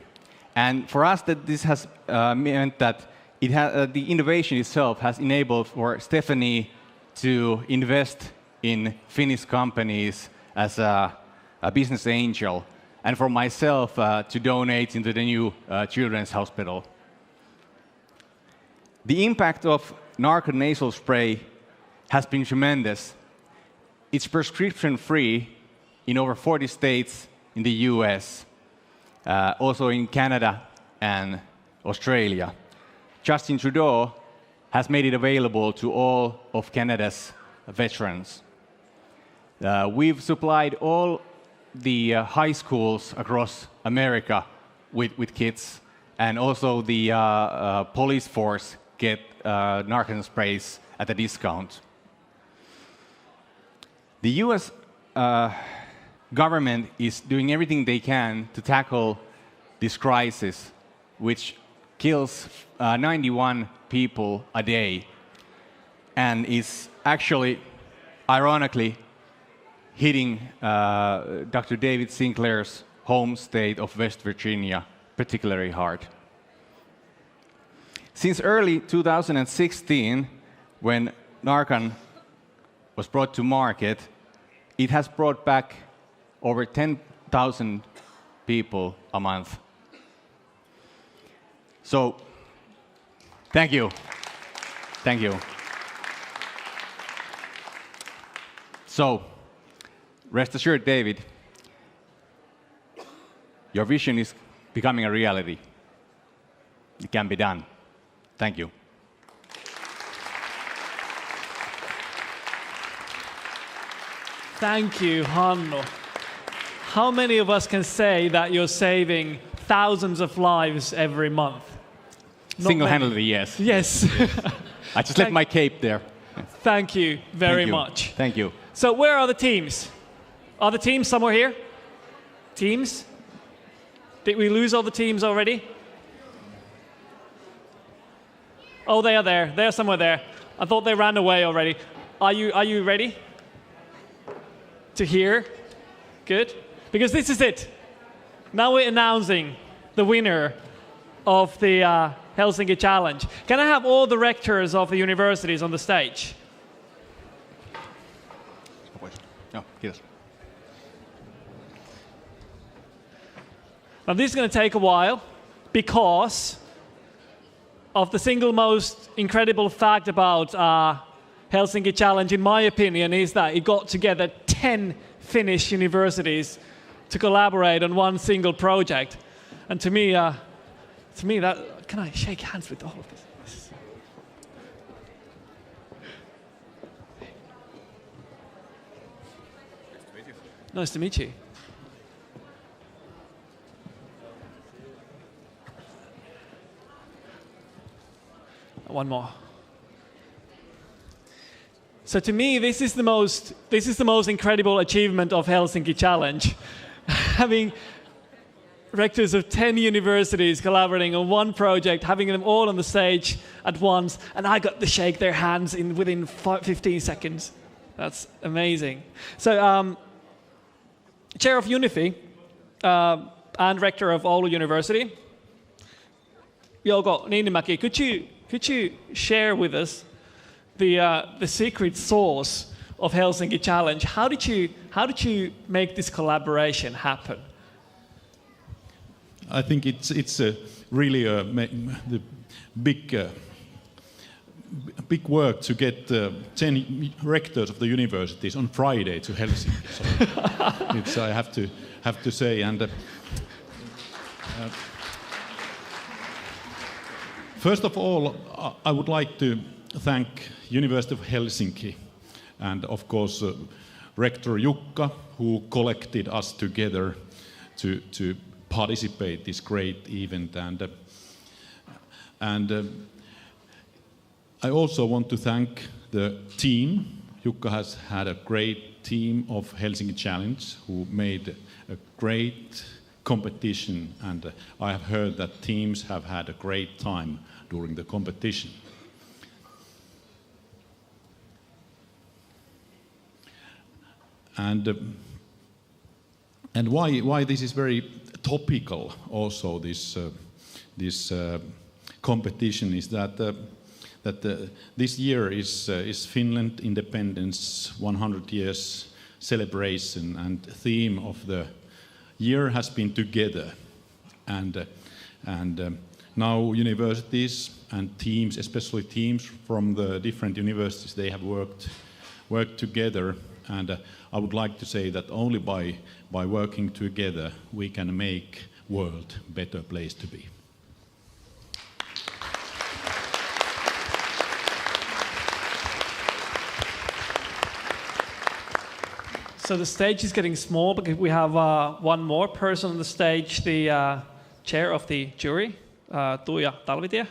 And for us, that this has meant that the innovation itself has enabled for Stephanie to invest in Finnish companies as a business angel, and for myself to donate into the new children's hospital. The impact of Narcan nasal spray has been tremendous. It's prescription-free in over 40 states in the US, also in Canada and Australia. Justin Trudeau has made it available to all of Canada's veterans. We've supplied all the high schools across America with kits, and also the police force get Narcan sprays at a discount. The US government is doing everything they can to tackle this crisis, which kills 91 people a day, and is actually, ironically, hitting Dr. David Sinclair's home state of West Virginia particularly hard. Since early 2016, when Narcan was brought to market, it has brought back over 10,000 people a month. So, thank you. Thank you. So, rest assured, David, your vision is becoming a reality. It can be done. Thank you. Thank you, Hanno. How many of us can say that you're saving thousands of lives every month? Single-handedly, yes. Yes. I just left my cape there. Thank you very much. Thank you. So where are the teams? Are the teams somewhere here? Teams? Did we lose all the teams already? Oh, they are there. They're somewhere there. I thought they ran away already. Are you ready? to hear? Good. Because this is it. Now we're announcing the winner of the Helsinki Challenge. Can I have all the rectors of the universities on the stage? No, kiitos. Now this is going to take a while because of the single most incredible fact about Helsinki Challenge, in my opinion, is that it got together 10 Finnish universities to collaborate on one single project. And to me that, can I shake hands with all of this? Nice to meet you. One more. So to me, this is the most incredible achievement of Helsinki Challenge. Having rectors of 10 universities collaborating on one project, having them all on the stage at once, and I got to shake their hands within 15 seconds. That's amazing. So, Chair of Unifi and Rector of Oulu University, Jouko Niinimäki, could you share with us the secret sauce of Helsinki Challenge? How did you make this collaboration happen? I think it's really the big work to get 10 rectors of the universities on Friday to Helsinki. So it's, I have to say, and first of all, I would like to thank University of Helsinki and of course Rector Jukka, who collected us together to participate this great event, and I also want to thank the team. Jukka has had a great team of Helsinki Challenge who made a great competition, and I have heard that teams have had a great time during the competition. And why this is very topical also, this competition, is that this year is Finland independence 100 years celebration, and the theme of the year has been together, and now universities and teams, especially teams from the different universities, they have worked together, and I would like to say that only by working together we can make world a better place to be. So the stage is getting small because we have one more person on the stage, the chair of the jury, Tuija Talvitie.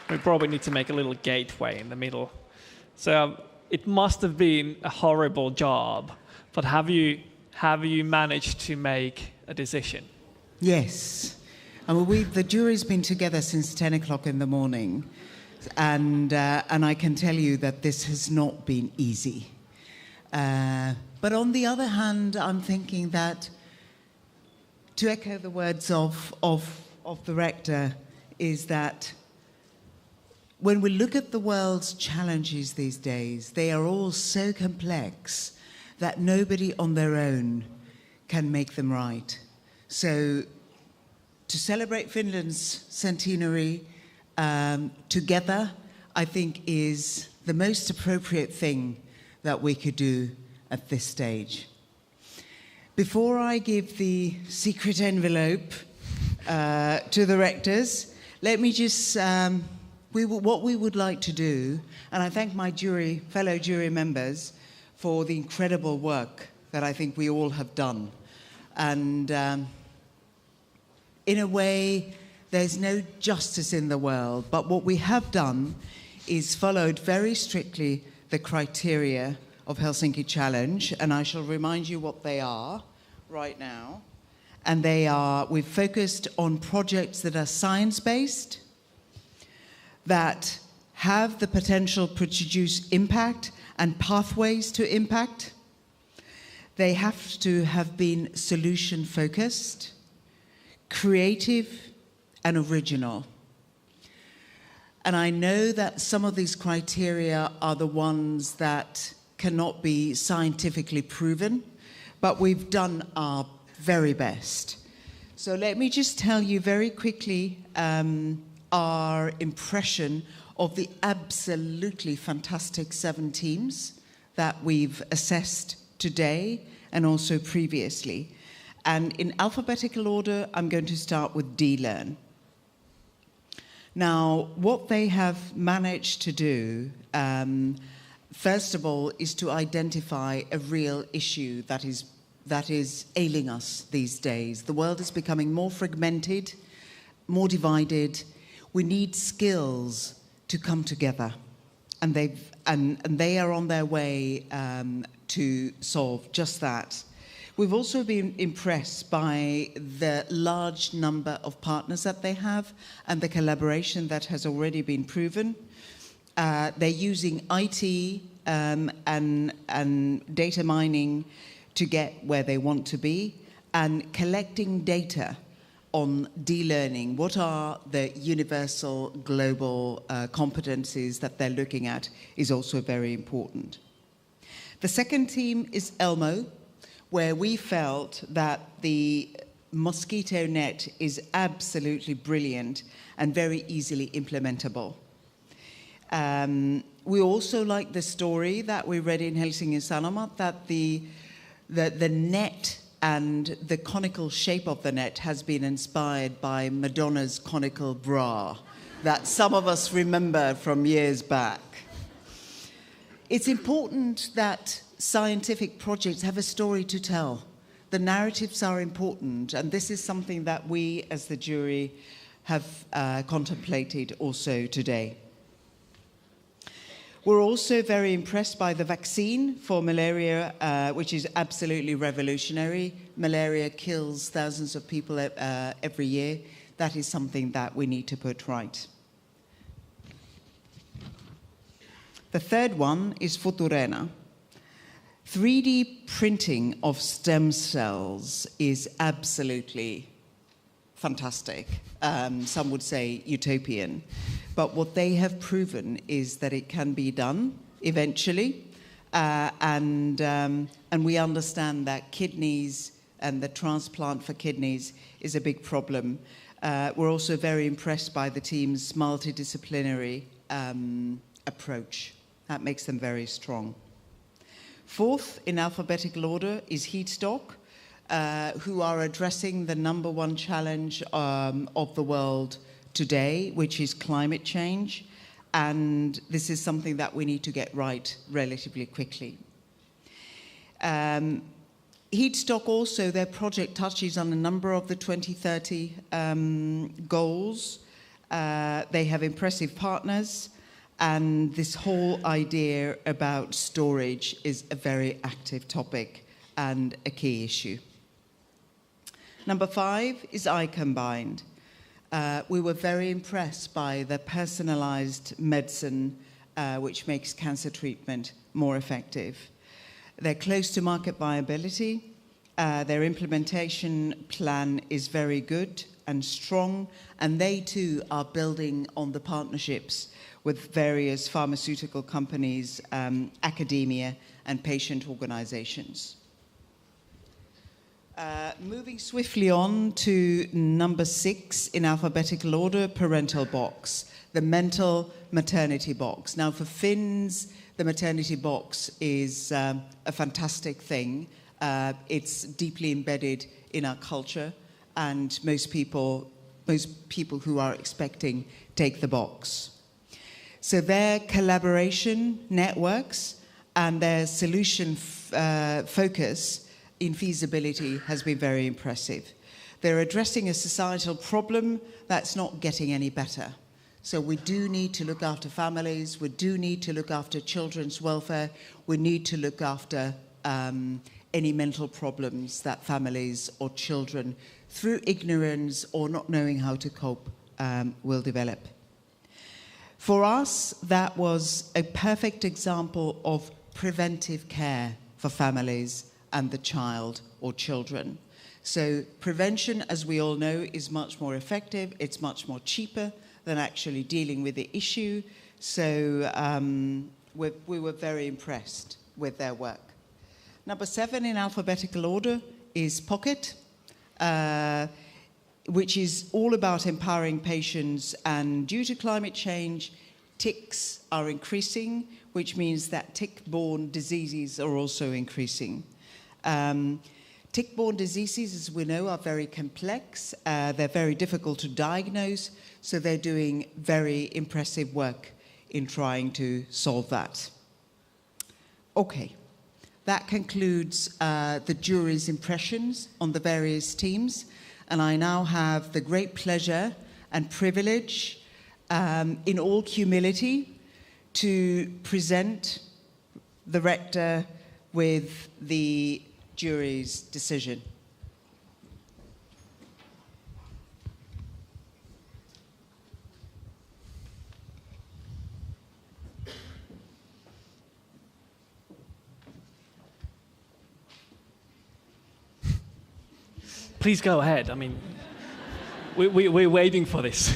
We probably need to make a little gateway in the middle. So it must have been a horrible job, but have you managed to make a decision? Yes. I mean, the jury's been together since 10 o'clock in the morning, and I can tell you that this has not been easy. But on the other hand, I'm thinking that, to echo the words of the rector, is that when we look at the world's challenges these days, they are all so complex that nobody on their own can make them right. So to celebrate Finland's centenary together, I think is the most appropriate thing that we could do at this stage. Before I give the secret envelope to the rectors, let me just, what we would like to do, and I thank my fellow jury members for the incredible work that I think we all have done. And in a way, there's no justice in the world, but what we have done is followed very strictly the criteria of Helsinki Challenge, and I shall remind you what they are right now. And we've focused on projects that are science-based, that have the potential to produce impact and pathways to impact. They have to have been solution-focused, creative, and original. And I know that some of these criteria are the ones that cannot be scientifically proven, but we've done our very best. So let me just tell you very quickly our impression of the absolutely fantastic 7 teams that we've assessed today and also previously. And in alphabetical order, I'm going to start with D-Learn. Now, what they have managed to do, first of all, is to identify a real issue that is ailing us these days. The world is becoming more fragmented, more divided. We need skills to come together, and they are on their way to solve just that. We've also been impressed by the large number of partners that they have and the collaboration that has already been proven. They're using IT and data mining to get where they want to be, and collecting data on D-learning. What are the universal global competencies that they're looking at is also very important. The second team is ELMO, where we felt that the mosquito net is absolutely brilliant and very easily implementable. We also like the story that we read in Helsinki Sanomat, that the net and the conical shape of the net has been inspired by Madonna's conical bra that some of us remember from years back. It's important that scientific projects have a story to tell. The narratives are important, and this is something that we as the jury have contemplated also today. We're also very impressed by the vaccine for malaria, which is absolutely revolutionary. Malaria kills thousands of people every year. That is something that we need to put right. The third one is Futurena. 3D printing of stem cells is absolutely fantastic. Some would say utopian. But what they have proven is that it can be done eventually. And we understand that kidneys and the transplant for kidneys is a big problem. We're also very impressed by the team's multidisciplinary approach. That makes them very strong. Fourth, in alphabetical order, is Heatstock, who are addressing the #1 challenge of the world today, which is climate change. And this is something that we need to get right relatively quickly. Heatstock also, their project touches on a number of the 2030 goals. They have impressive partners. And this whole idea about storage is a very active topic and a key issue. Number 5 is iCombined. We were very impressed by the personalized medicine, which makes cancer treatment more effective. They're close to market viability. Their implementation plan is very good and strong, and they too are building on the partnerships with various pharmaceutical companies, academia, and patient organizations. Moving swiftly on to number 6 in alphabetical order, parental box, the mental maternity box. Now for Finns, the maternity box is a fantastic thing. It's deeply embedded in our culture, and most people who are expecting take the box. So their collaboration networks and their solution focus in feasibility has been very impressive. They're addressing a societal problem that's not getting any better. So we do need to look after families, we do need to look after children's welfare, we need to look after any mental problems that families or children, through ignorance or not knowing how to cope, will develop. For us, that was a perfect example of preventive care for families and the child or children. So prevention, as we all know, is much more effective. It's much more cheaper than actually dealing with the issue. So we were very impressed with their work. Number 7 in alphabetical order is Pocket, which is all about empowering patients. And due to climate change, ticks are increasing, which means that tick-borne diseases are also increasing. Tick-borne diseases, as we know, are very complex. They're very difficult to diagnose, so they're doing very impressive work in trying to solve that. Okay, that concludes the jury's impressions on the various teams, and I now have the great pleasure and privilege, in all humility, to present the rector with the jury's decision. Please go ahead. I mean, we're waiting for this.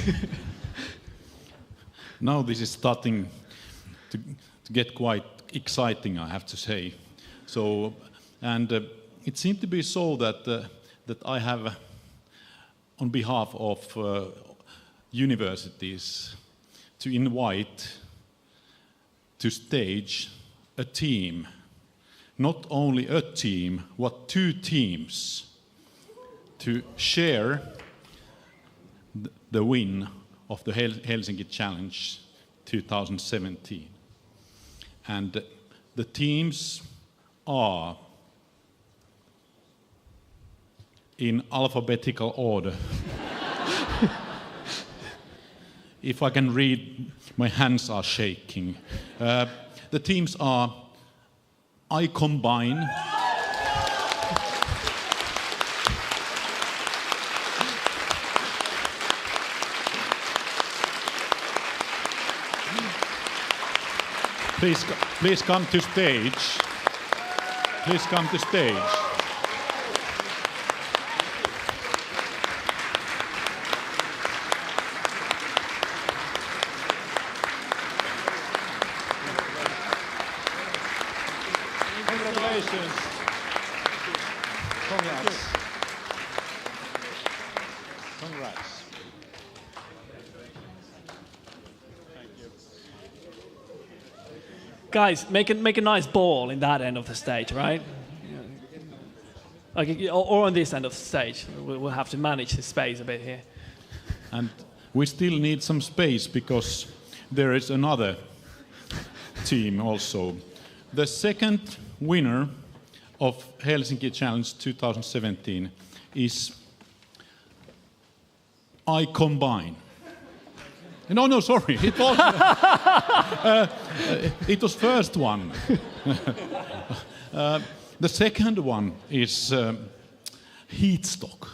Now this is starting to get quite exciting, I have to say. So, and it seemed to be so that that I have, on behalf of universities, to invite to stage a team, not only a team, but 2 teams, to share the win of the Helsinki Challenge 2017. And the teams are in alphabetical order. If I can read, my hands are shaking. The teams are I Combine, Please come to stage. Please come to stage. Congratulations. Congrats. Congrats. Guys, make a nice ball in that end of the stage, right? Like, or on this end of the stage. We'll have to manage the space a bit here. And we still need some space because there is another team also. The second winner of Helsinki Challenge 2017 is I Combine. No, sorry. It was, it was first one. The second one is Heatstock.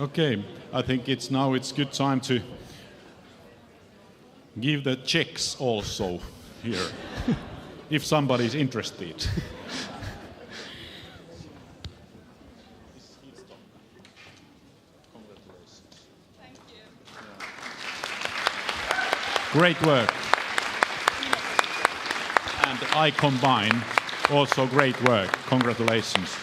Okay, I think it's good time to give the checks also here, if somebody's interested. Great work. And I Combine, also great work. Congratulations.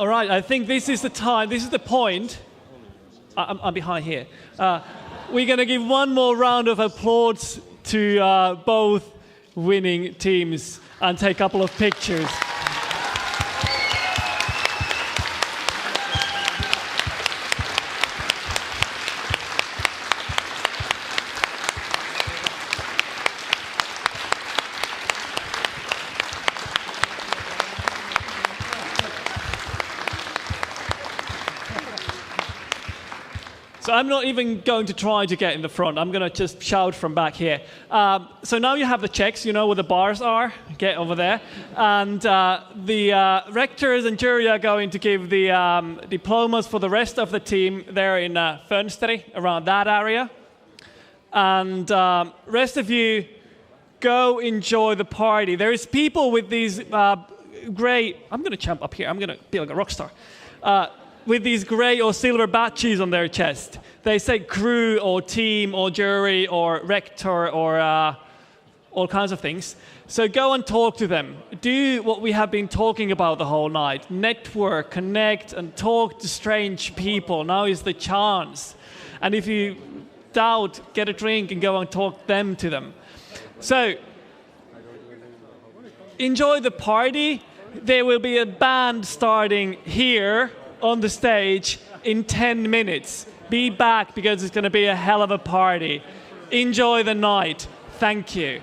All right, I think this is the time, this is the point. I'm behind here. We're going to give one more round of applause to both winning teams and take a couple of pictures. So I'm not even going to try to get in the front. I'm going to just shout from back here. So now you have the checks. You know where the bars are. Get over there. And the rectors and jury are going to give the diplomas for the rest of the team there in Fönsteri, around that area. And rest of you, go enjoy the party. There is people with these great... I'm going to jump up here. I'm going to be like a rock star. With these grey or silver badges on their chest. They say crew or team or jury or rector or all kinds of things. So go and talk to them. Do what we have been talking about the whole night. Network, connect, and talk to strange people. Now is the chance. And if you doubt, get a drink and go and talk them to them. So enjoy the party. There will be a band starting here on the stage in 10 minutes. Be back because it's going to be a hell of a party. Enjoy the night. Thank you.